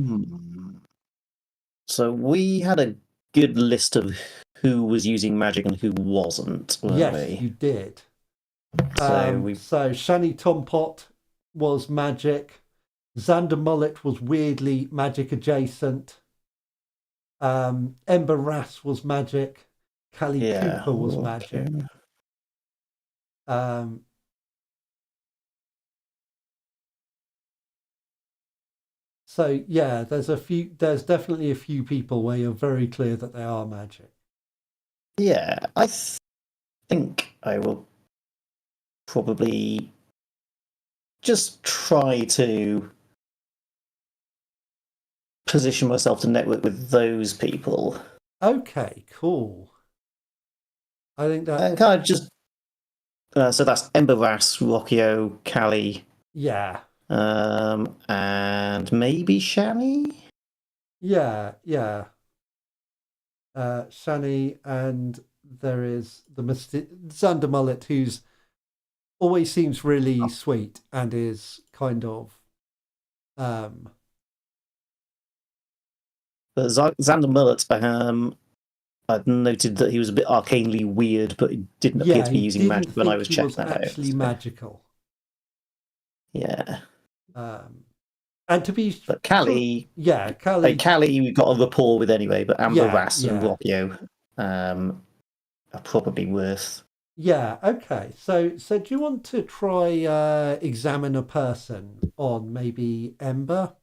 So we had a good list of who was using magic and who wasn't, weren't we? You did. So Shani Tompot was magic. Xander Mullet was weirdly magic adjacent. Ember Rass was magic. Callie Cooper was magic. So yeah, there's definitely a few people where you're very clear that they are magic. Yeah, I think I will probably just try to position myself to network with those people. Okay, cool. I think that... And kind of just... so that's Ember, Ras, Rockio, Callie... Yeah. And maybe Shani? Yeah. Shani, and there is the Xander Mullet, who's always seems really sweet and is kind of... But Xander Mullet, I'd noted that he was a bit arcanely weird, but he didn't appear to be using magic when I was checking that out. He actually magical. Yeah. And to be... But Callie... Yeah, Callie... Callie we've got a rapport with anyway, but Amber, Ras and Rockio are probably worth... Yeah, okay. So do you want to try examine a person on maybe Ember?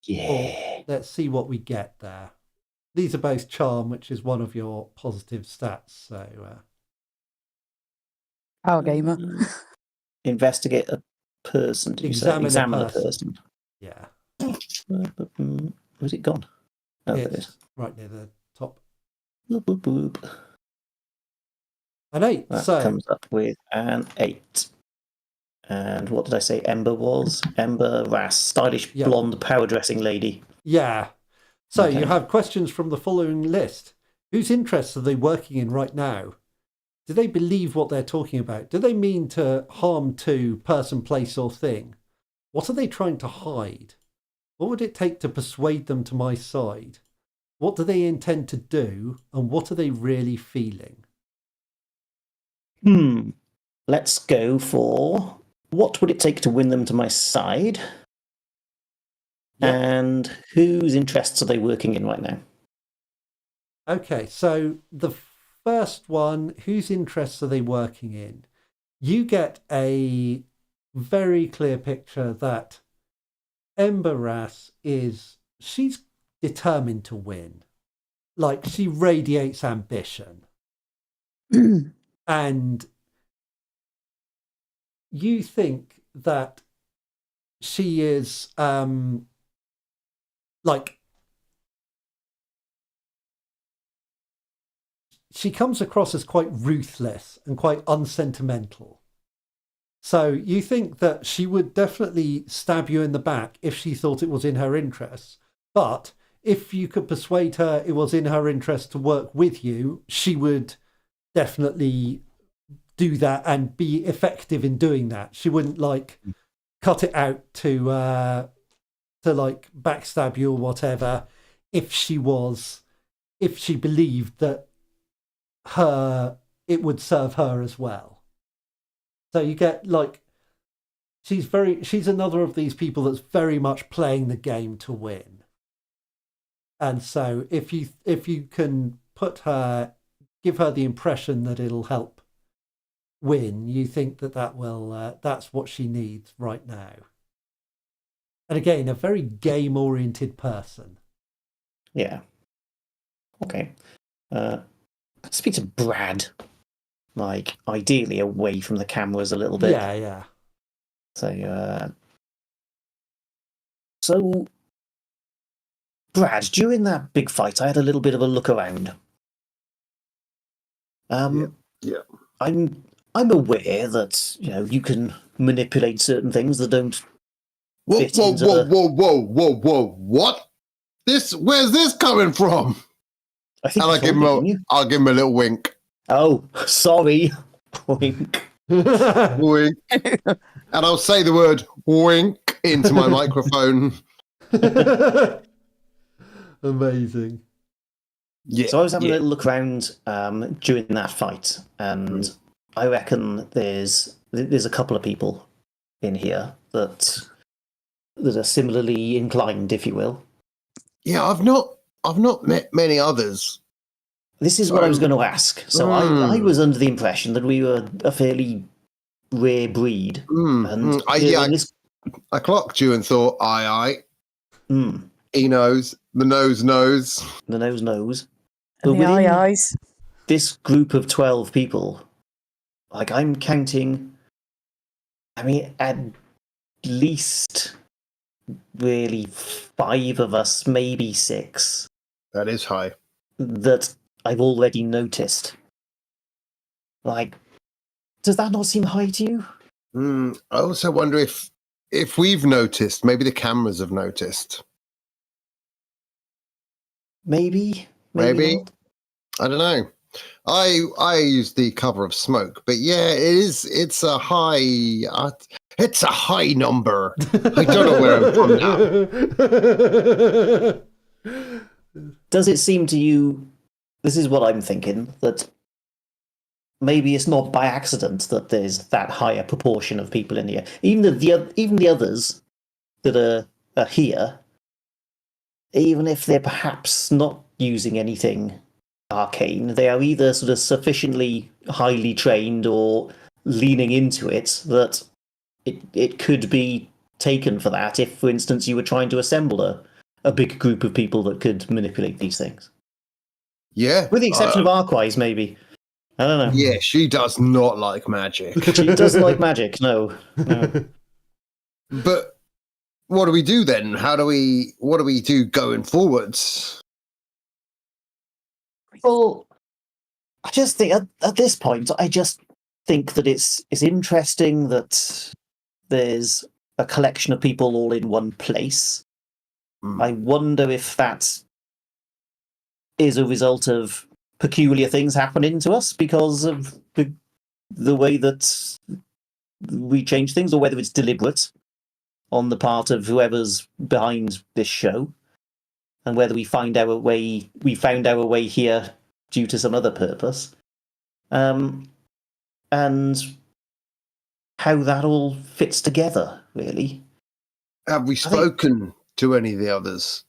Yeah. Or let's see what we get there. These are both charm, which is one of your positive stats. So, Our gamer. Investigate a person. Did you say? Examine a person. Yeah. Was it gone? Oh, there it is. Right near the top. Boop, boop, boop. An 8. That comes up with an 8. And what did I say Ember was? Ember, Ras, stylish blonde power dressing lady. Yeah. So you have questions from the following list. Whose interests are they working in right now? Do they believe what they're talking about? Do they mean to harm to person, place, or thing? What are they trying to hide? What would it take to persuade them to my side? What do they intend to do? And what are they really feeling? Let's go for what would it take to win them to my side? Yep. And whose interests are they working in right now? Okay, so the first one, whose interests are they working in? You get a very clear picture that Ember Ras she's determined to win. Like, she radiates ambition. And you think that she is she comes across as quite ruthless and quite unsentimental. So you think that she would definitely stab you in the back if she thought it was in her interests. But if you could persuade her it was in her interest to work with you, she would definitely do that and be effective in doing that. She wouldn't cut it out to backstab you or whatever if she believed that it would serve her as well. So you get she's another of these people that's very much playing the game to win. And so if you can give her the impression that it'll help win, you think that will that's what she needs right now. And again, a very game-oriented person. Yeah. Okay. Speak to Brad. Ideally away from the cameras a little bit. Yeah. So, Brad, during that big fight, I had a little bit of a look around. Yeah. I'm aware that you can manipulate certain things that don't. Whoa! What? Where's this coming from? I'll give him a little wink. Oh, sorry. Wink. Wink. And I'll say the word wink into my microphone. Amazing. Yeah. So I was having a little look around during that fight, and I reckon there's a couple of people in here that are similarly inclined, if you will. Yeah, I've not met many others. This is what I was going to ask. So I was under the impression that we were a fairly rare breed. And I clocked you and thought, aye. He knows. The nose knows. The nose knows. And the eyes. This group of 12 people, I'm counting, at least really 5 of us, maybe 6. That is high. That I've already noticed. Like, does that not seem high to you? I also wonder if we've noticed, maybe the cameras have noticed. Maybe. Maybe. Not. I don't know. I use the cover of smoke, but yeah, it's a high number. I don't know where I'm from now. Does it seem to you? This is what I'm thinking, that maybe it's not by accident that there's that higher proportion of people in here. Even the others that are here, even if they're perhaps not using anything arcane, they are either sort of sufficiently highly trained or leaning into it that it could be taken for that if, for instance, you were trying to assemble a big group of people that could manipulate these things. Yeah. With the exception of Arkwise, maybe. I don't know. Yeah, she does not like magic. She doesn't like magic, no. But what do we do then? What do we do going forwards? Well, I just think at this point, I just think that it's interesting that there's a collection of people all in one place. I wonder if that is a result of peculiar things happening to us because of the way that we change things, or whether it's deliberate on the part of whoever's behind this show, and whether we found our way here due to some other purpose, and how that all fits together, really. Have we spoken to any of the others?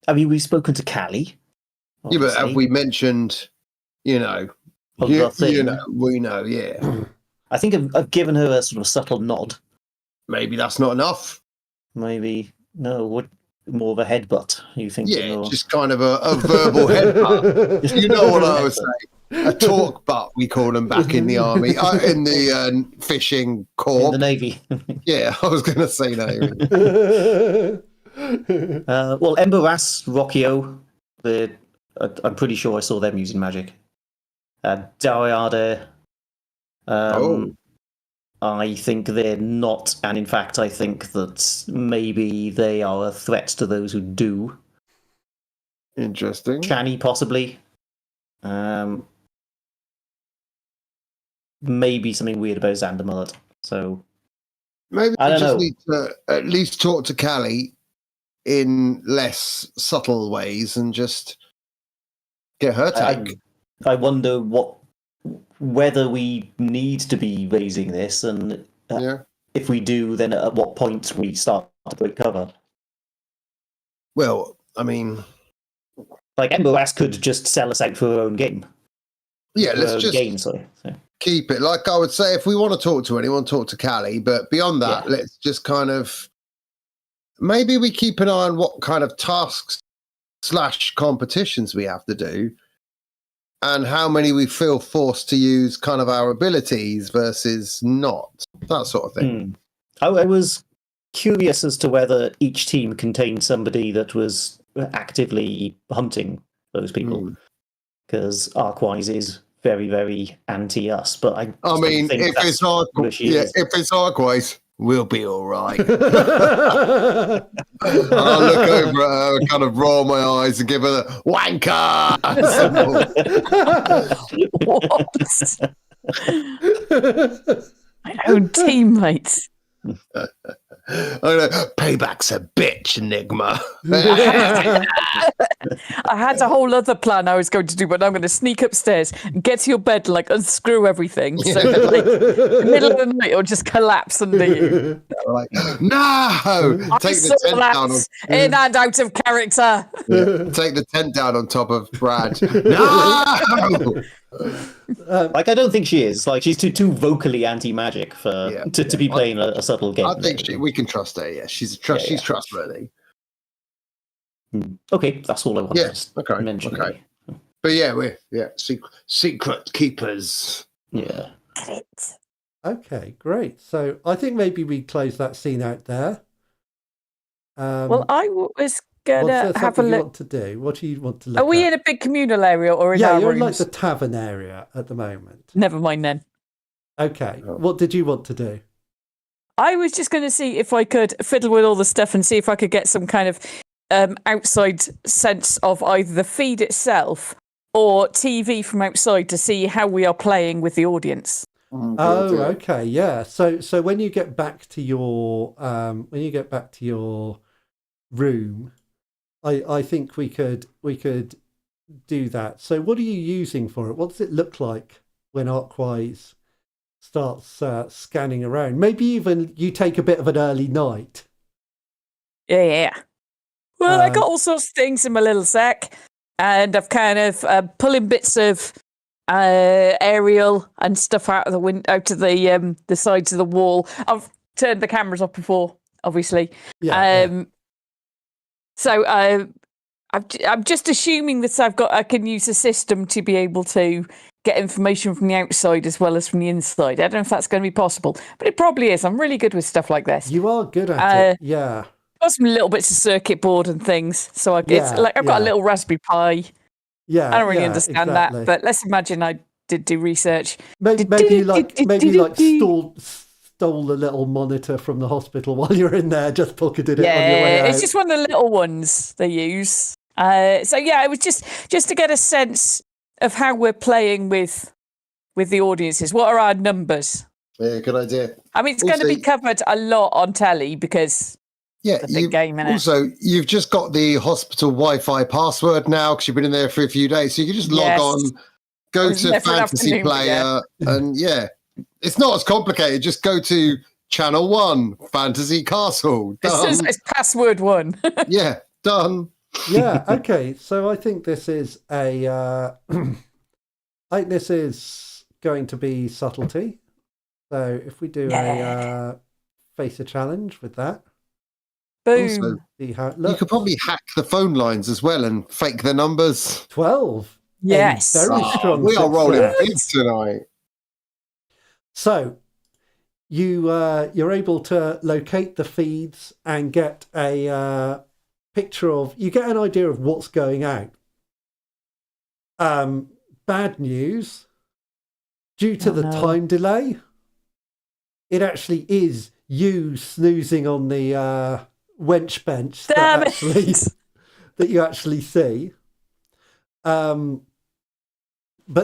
I mean, we've spoken to Callie. Yeah, but have we mentioned, we know, yeah. I think I've given her a sort of subtle nod. Maybe that's not enough. Maybe, no, what, more of a headbutt, you think? Yeah, just kind of a verbal headbutt. You know what I was saying. A talk butt, we call them back in the army, in the fishing corps. In the Navy. Yeah, I was going to say Navy. Well, Emberas, Rockio, I'm pretty sure I saw them using magic. Dariade, I think they're not, and in fact, I think that maybe they are a threat to those who do. Interesting. Chani, possibly. Maybe something weird about Xander Mullet. So maybe we just need to at least talk to Callie in less subtle ways and just get her take. I wonder whether we need to be raising this, and if we do, then at what point we start to break cover. Well, I mean, like Emberas could just sell us out for her own game. Yeah, let's just keep it. Like I would say, if we want to talk to anyone, talk to Callie. But beyond that, let's just kind of maybe we keep an eye on what kind of tasks / competitions we have to do, and how many we feel forced to use kind of our abilities versus not, that sort of thing. I was curious as to whether each team contained somebody that was actively hunting those people, because Arkwise is very, very anti-us. But I mean, if it's Arkwise, we'll be all right. I'll look over at her and kind of roll my eyes and give her the wanker. What? My own teammates. I know. Payback's a bitch, Enigma. I had a whole other plan I was going to do, but I'm going to sneak upstairs and get to your bed and like unscrew everything so that like the middle of the night it'll just collapse under you. Like, no! Take the tent down in and out of character. Yeah. Take the tent down on top of Brad. No! Like, I don't think she is. Like, she's too vocally anti-magic to be playing a subtle game. I think we can trust her. Yeah, she's trustworthy. Okay, that's all I wanted to mention. Okay. But yeah, we're secret keepers. Yeah. Okay, great. So I think maybe we close that scene out there. Well, I was gonna have a look. You want to do? What do you want to look Are we at? in a big communal area or in our you're rooms? in like the tavern area at the moment. Never mind then. Okay. What did you want to do? I was just going to see if I could fiddle with all the stuff and see if I could get some kind of outside sense of either the feed itself or TV from outside to see how we are playing with the audience. Oh, okay, yeah. So when you get back to your room, I think we could do that. So what are you using for it? What does it look like when Arkwise starts scanning around? Maybe even you take a bit of an early night. Yeah. Well, I got all sorts of things in my little sack, and I've kind of pulling bits of aerial and stuff out of the window, out of the sides of the wall. I've turned the cameras off before, obviously. So I'm just assuming that I can use a system to be able to get information from the outside as well as from the inside. I don't know if that's going to be possible, but it probably is. I'm really good with stuff like this. You are good at it, yeah. Got some little bits of circuit board and things. So I've got a little Raspberry Pi. Yeah, I don't really understand that, but let's imagine I did do research. Maybe stole a little monitor from the hospital while you're in there, just pocketed it on your way out. It's just one of the little ones they use. It was just to get a sense of how we're playing with the audiences. What are our numbers? Yeah, good idea. I mean, it's going to be covered a lot on telly because it's a big game, innit? Also, you've just got the hospital Wi-Fi password now because you've been in there for a few days. So you can just log on, go to Fantasy Player, and it's not as complicated. Just go to Channel 1, Fantasy Castle. Done. It's password 1. Yeah, done. Yeah, okay. So I think this is going to be subtlety. So if we do a face a challenge with that. Boom. Also, see how it looks. You could probably hack the phone lines as well and fake the numbers. 12. Yes. Very strong. We are rolling big tonight. So you're able to locate the feeds and get a picture of, you get an idea of what's going out. Bad news, due to the time delay, it actually is you snoozing on the wench bench that you actually see. But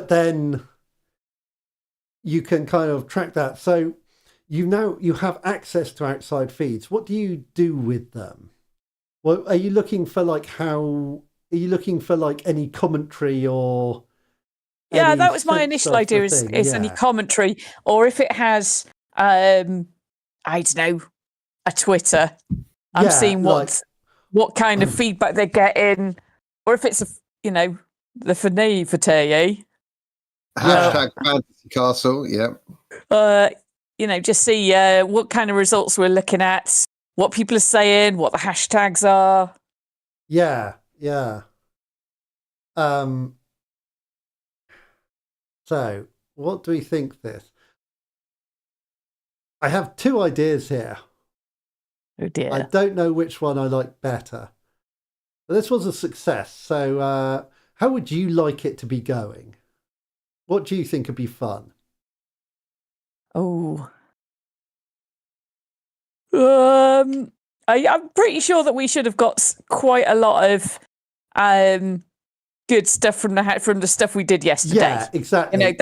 then you can kind of track that. So you have access to outside feeds. What do you do with them? Well, are you looking for any commentary or? Yeah, that was my initial idea. Is any commentary, or if it has, I don't know, a Twitter. I'm seeing what kind of feedback they're getting, or if it's the naivete. Hashtag Fantasy Castle. Yeah. Just see what kind of results we're looking at, what people are saying, what the hashtags are. Yeah. So, what do we think this? I have two ideas here. Oh dear. I don't know which one I like better. But this was a success. So, how would you like it to be going? What do you think would be fun? Oh. I'm pretty sure that we should have got quite a lot of good stuff from the stuff we did yesterday. Yeah, exactly.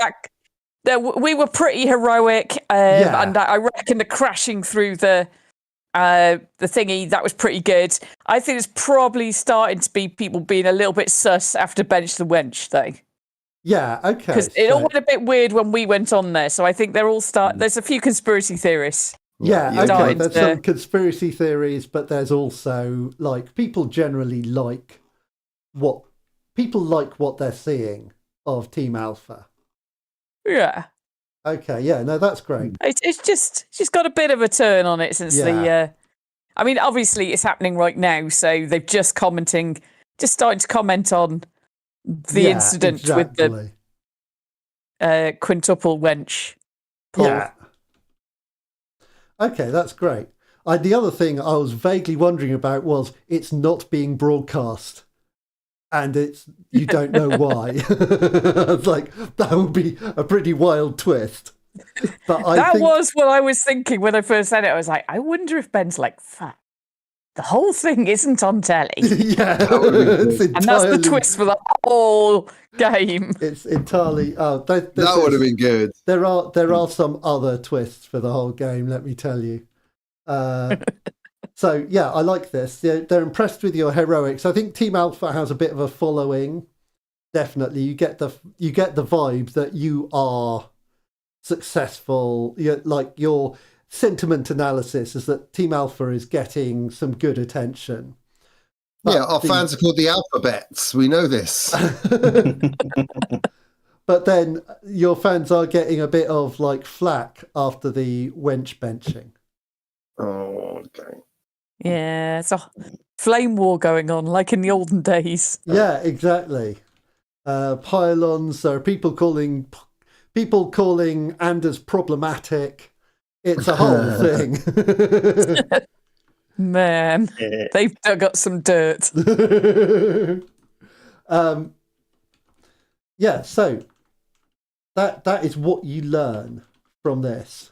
That we were pretty heroic, and I reckon the crashing through the thingy, that was pretty good. I think it's probably starting to be people being a little bit sus after Bench the Wench thing. Yeah, okay. Because it all went a bit weird when we went on there, so I think there's a few conspiracy theorists. Yeah, okay. There's some conspiracy theories, but there's also people generally like what they're seeing of Team Alpha. Yeah. Okay. Yeah. No, that's great. It's just got a bit of a turn on it since the. I mean, obviously, it's happening right now, so they've just starting to comment on the incident with the quintuple wench pull. Yeah. Okay, that's great. The other thing I was vaguely wondering about was it's not being broadcast. And you don't know why. It's like, that would be a pretty wild twist. But that was what I was thinking when I first said it. I was like, I wonder if Ben's like, fuck, the whole thing isn't on telly. Yeah. And that's the twist for the whole game. It's entirely... that would have been good. There are some other twists for the whole game, let me tell you. So, yeah, I like this. They're impressed with your heroics. I think Team Alpha has a bit of a following. Definitely. You get the vibe that you are successful. Your sentiment analysis is that Team Alpha is getting some good attention. But our fans are called the Alphabets. We know this. But then your fans are getting a bit of flack after the wench benching. Oh, okay. Yeah, it's a flame war going on, like in the olden days. Yeah, exactly. Pylons. There are people calling Anders problematic. It's a whole thing. Man, they've dug up some dirt. Yeah, so that is what you learn from this.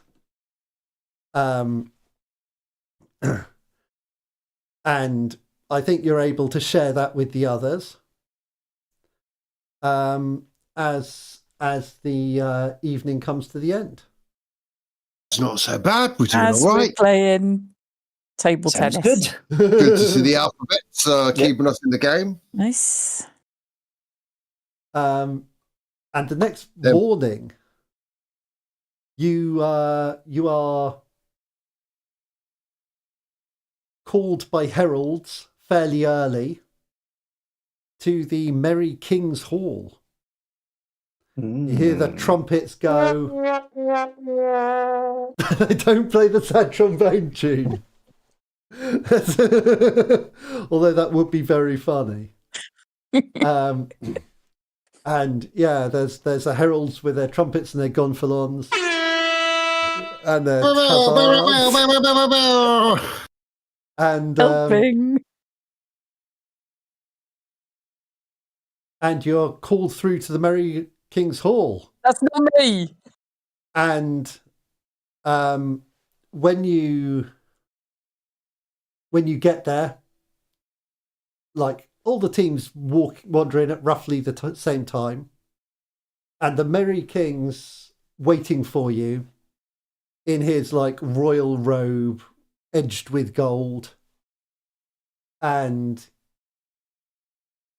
And I think you're able to share that with the others. As the evening comes to the end. It's not so bad. We're doing As all right. we're playing table Sounds tennis. good. Good to see the Alphabets keeping us in the game. Nice. And the next morning, you are called by heralds fairly early to the Merry King's Hall. You hear the trumpets go. They don't play the sad trombone tune. Although that would be very funny. And yeah, there's the heralds with their trumpets and their gonfalons. And their tabards. And Helping. And you're called through to the Merry King's Hall. That's not me. And when you get there, all the teams wandering at roughly the same time, and the Merry King's waiting for you in his royal robe edged with gold. And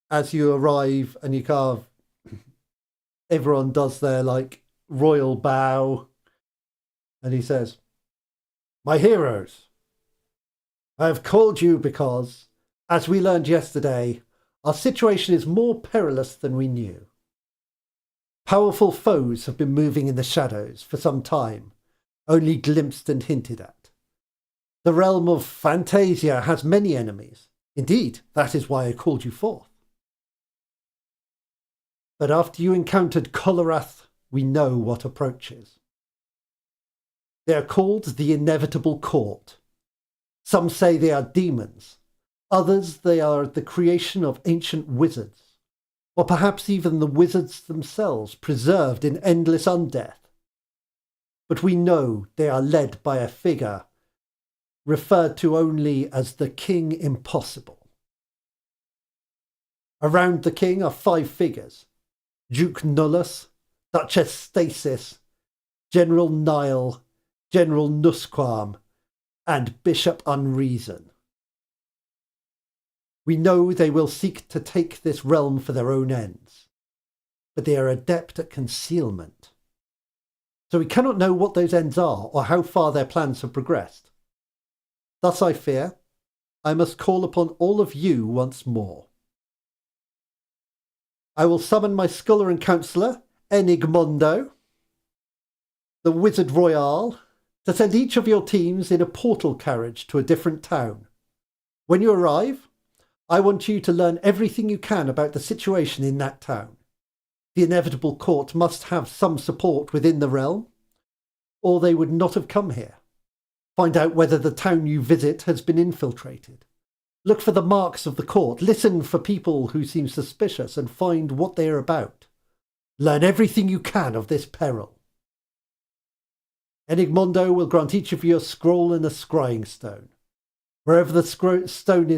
as you arrive and you everyone does their royal bow, and he says, "My heroes, I have called you because, as we learned yesterday, our situation is more perilous than we knew. Powerful foes have been moving in the shadows for some time, only glimpsed and hinted at. The realm of Fantasia has many enemies. Indeed, that is why I called you forth. But after you encountered Colorath, we know what approaches. They are called the Inevitable Court. Some say they are demons. Others, they are the creation of ancient wizards, or perhaps even the wizards themselves, preserved in endless undeath. But we know they are led by a figure referred to only as the King Impossible. Around the king are 5 figures: Duke Nullus, Duchess Stasis, General Nile, General Nusquam, and Bishop Unreason. We know they will seek to take this realm for their own ends, but they are adept at concealment. So we cannot know what those ends are or how far their plans have progressed. Thus I fear I must call upon all of you once more. I will summon my scholar and counsellor, Enigmondo, the Wizard Royale, to send each of your teams in a portal carriage to a different town. When you arrive, I want you to learn everything you can about the situation in that town. The Inevitable Court must have some support within the realm, or they would not have come here. Find out whether the town you visit has been infiltrated. Look for the marks of the court. Listen for people who seem suspicious and find what they are about. Learn everything you can of this peril. Enigmondo will grant each of you a scroll and a scrying stone. Wherever the stone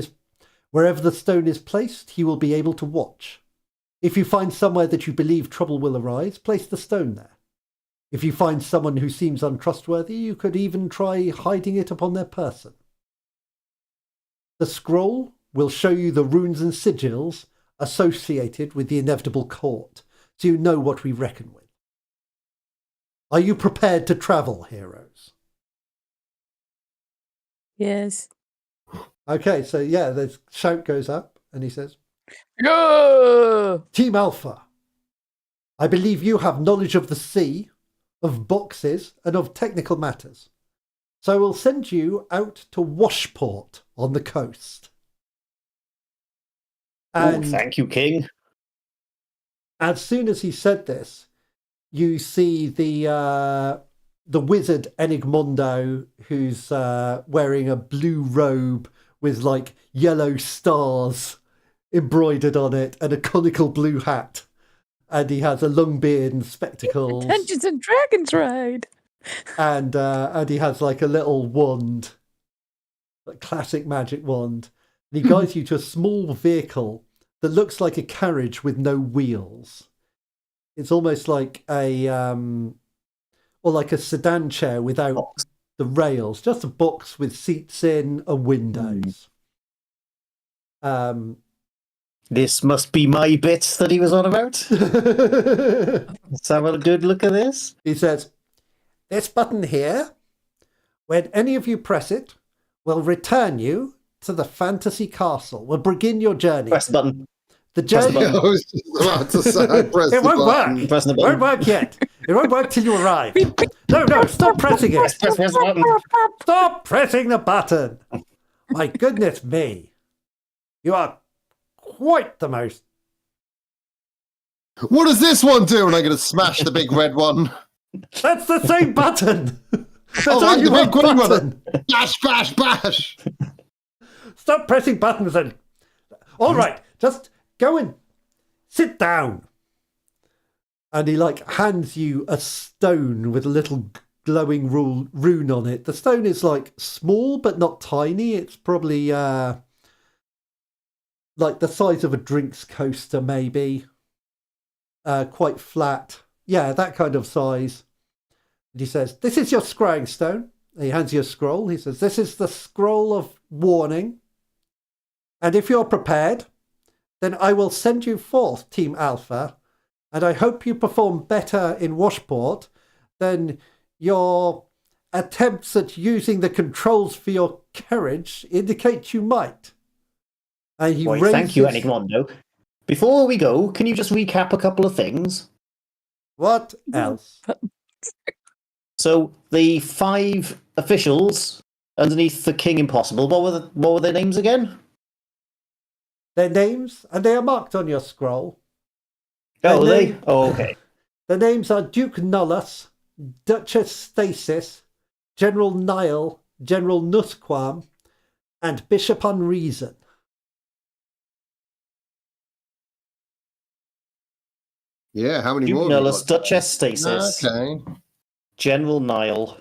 is placed, he will be able to watch. If you find somewhere that you believe trouble will arise, place the stone there. If you find someone who seems untrustworthy, you could even try hiding it upon their person. The scroll will show you the runes and sigils associated with the inevitable court, so you know what we reckon with. Are you prepared to travel, heroes? Yes. Okay, so yeah, the shout goes up, and he says, Yeah! Team Alpha, I believe you have knowledge of the sea, of boxes, and of technical matters. So I will send you out to Washport on the coast. And thank you, King. As soon as he said this, you see the wizard Enigmondo, who's wearing a blue robe with like yellow stars embroidered on it and a conical blue hat. And he has a long beard and spectacles. Dungeons and Dragons ride. And he has like a little wand, a classic magic wand. And he guides you to a small vehicle that looks like a carriage with no wheels. It's almost like or like a sedan chair without the rails, just a box with seats in and windows. This must be my bit that he was on about. Let's have a good look at this. He says, this button here, when any of you press it, will return you to the fantasy castle. Will begin your journey. Press the button. The journey. I was just about to say, press It the won't button. work. Press the It button. won't work yet. It won't work till you arrive. No, stop pressing it. Press the button. Stop pressing the button. My goodness me. You are quite the most. What does this one do? And I'm going to smash the big red one. That's the same button. That's like only the big one green button. one. Bash, bash, bash. Stop pressing buttons and... All right, just go and sit down. And he like hands you a stone with a little glowing rune on it. The stone is like small but not tiny. It's probably like the size of a drinks coaster, maybe. Quite flat. Yeah, that kind of size. And he says, this is your scrying stone. And he hands you a scroll. He says, this is the scroll of warning. And if you're prepared, then I will send you forth, Team Alpha. And I hope you perform better in Washport than your attempts at using the controls for your carriage indicate you might. And he raises... Thank you, Enigmondo. Before we go, can you just recap a couple of things? What else? So the 5 officials underneath the King Impossible, what were their names again? Their names, and they are marked on your scroll. Oh, they? Oh, okay. The names are Duke Nullus, Duchess Stasis, General Nile, General Nusquam, and Bishop Unreason. Yeah, how many Duke more? Nullus, Duchess Stasis, Okay. General Nile,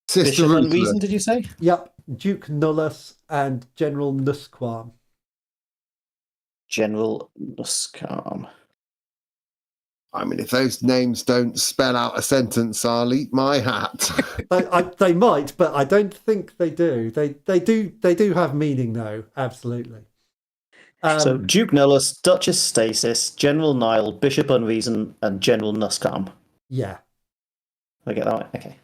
Sister Bishop Ruthless. Unreason, did you say? Yep, Duke Nullus and General Nusquam. General Nusquam. I mean, if those names don't spell out a sentence, I'll eat my hat. They might, but I don't think they do. They do have meaning, though. Absolutely. So Duke Nullus, Duchess Stasis, General Nile, Bishop Unreason, and General Nusquam. Yeah. I get that one? Okay.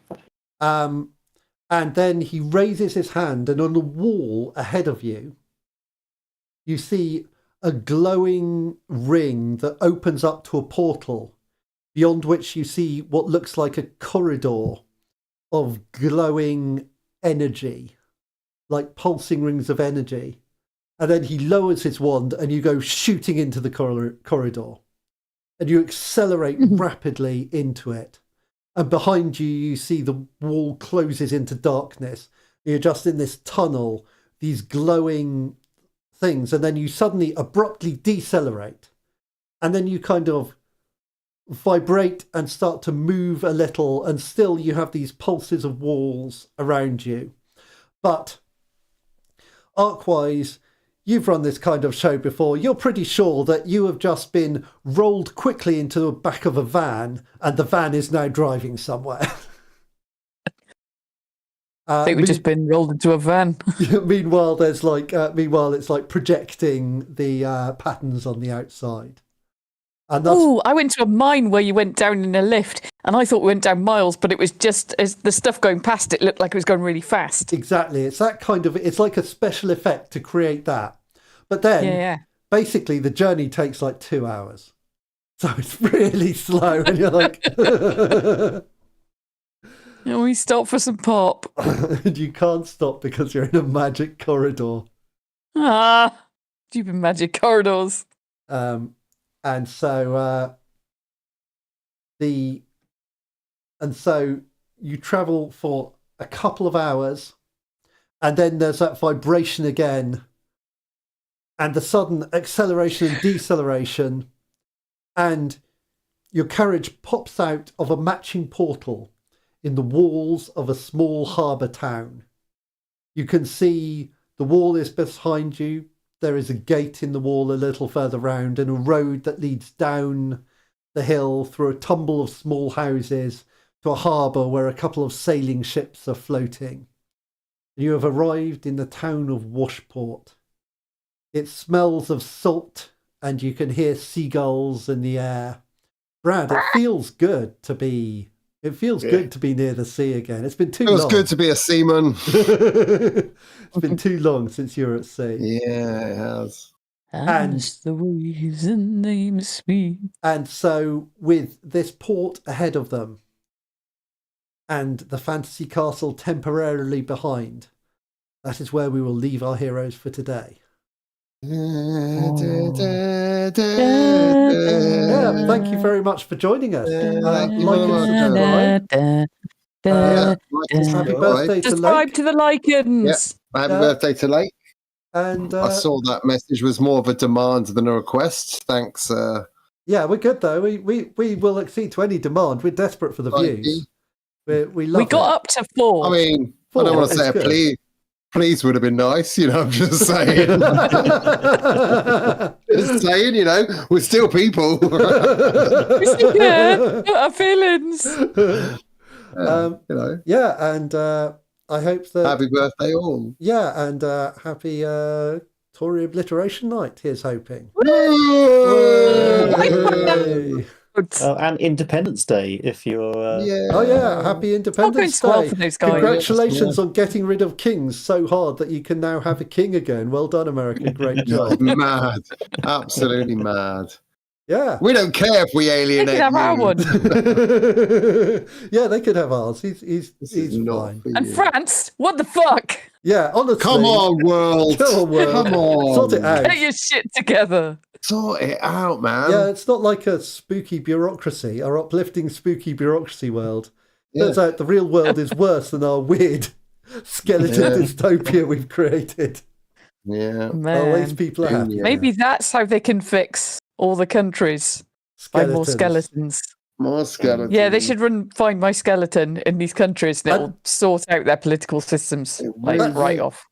And then he raises his hand, and on the wall ahead of you, you see a glowing ring that opens up to a portal, beyond which you see what looks like a corridor of glowing energy, like pulsing rings of energy. And then he lowers his wand, and you go shooting into the corridor. And you accelerate rapidly into it. and behind you, you see the wall closes into darkness. You're just in this tunnel, these glowing things, and then you suddenly abruptly decelerate, and then you kind of vibrate and start to move a little, and still you have these pulses of walls around you. But arc-wise, you've run this kind of show before. You're pretty sure that you have just been rolled quickly into the back of a van, and the van is now driving somewhere. I think we've just been rolled into a van. Meanwhile, there's it's like projecting the patterns on the outside. Oh, I went to a mine where you went down in a lift, and I thought we went down miles, but it was just as the stuff going past it looked like it was going really fast. Exactly. It's that kind of, it's like a special effect to create that. But then, basically, the journey takes like 2 hours. So it's really slow, and you're like... We stop for some pop. And you can't stop because you're in a magic corridor. Stupid magic corridors. And so you travel for a couple of hours, and then there's that vibration again, and the sudden acceleration and deceleration, and your carriage pops out of a matching portal in the walls of a small harbour town. You can see the wall is behind you. There is a gate in the wall a little further round, and a road that leads down the hill through a tumble of small houses to a harbour where a couple of sailing ships are floating. You have arrived in the town of Washport. It smells of salt, and you can hear seagulls in the air. Brad, it feels good to be... It feels good to be near the sea again. It's been too long. It feels good to be a seaman. It's been too long since you were at sea. Yeah, it has. And the waves and names speak. And so, with this port ahead of them and the fantasy castle temporarily behind, that is where we will leave our heroes for today. Yeah, thank you very much for joining us. Happy birthday to Subscribe to the Lycans. Yeah. Happy birthday to Lake. And I saw that message was more of a demand than a request. Thanks. Yeah, we're good though. We will accede to any demand. We're desperate for the views. We got up to 4. I mean, 4, I don't want to say a please would have been nice, I'm just saying. Just saying, we're still people. We still care. Our feelings. Yeah, and I hope that... Happy birthday all. Yeah, and happy Tory Obliteration Night, here's hoping. And Independence Day, if you're... Oh, yeah, happy Independence Day. Congratulations on getting rid of kings so hard that you can now have a king again. Well done, America. Great job. Mad. Absolutely mad. Yeah. We don't care if we alienate They could have our one. Yeah, they could have ours. He's fine. And France? What the fuck? Yeah, honestly. Come on, world. Come on. Sort it out. Get your shit together. Sort it out, man. Yeah, it's not like a spooky bureaucracy, our uplifting spooky bureaucracy world. Turns out the real world is worse than our weird skeleton dystopia we've created. Yeah. Man. Always people are happy. Maybe that's how they can fix all the countries. By more skeletons. More skeletons. Yeah, they should find my skeleton in these countries and it'll sort out their political systems right off.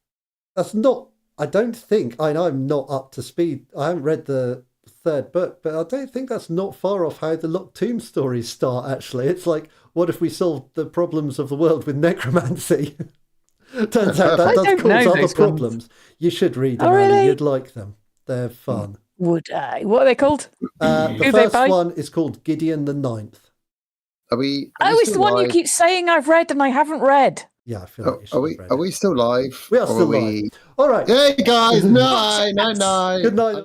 That's not... I don't think, I'm not up to speed. I haven't read the third book, but I don't think that's not far off how the Locked Tomb stories start, actually. It's like, what if we solved the problems of the world with necromancy? Turns out that does cause other problems. You should read them, really? You'd like them. They're fun. Would I? What are they called? The first one is called Gideon the Ninth. It's the one you keep saying I've read and I haven't read. Yeah, I feel like you should are we still live? We are still live. All right. Hey, guys. Night. Good night.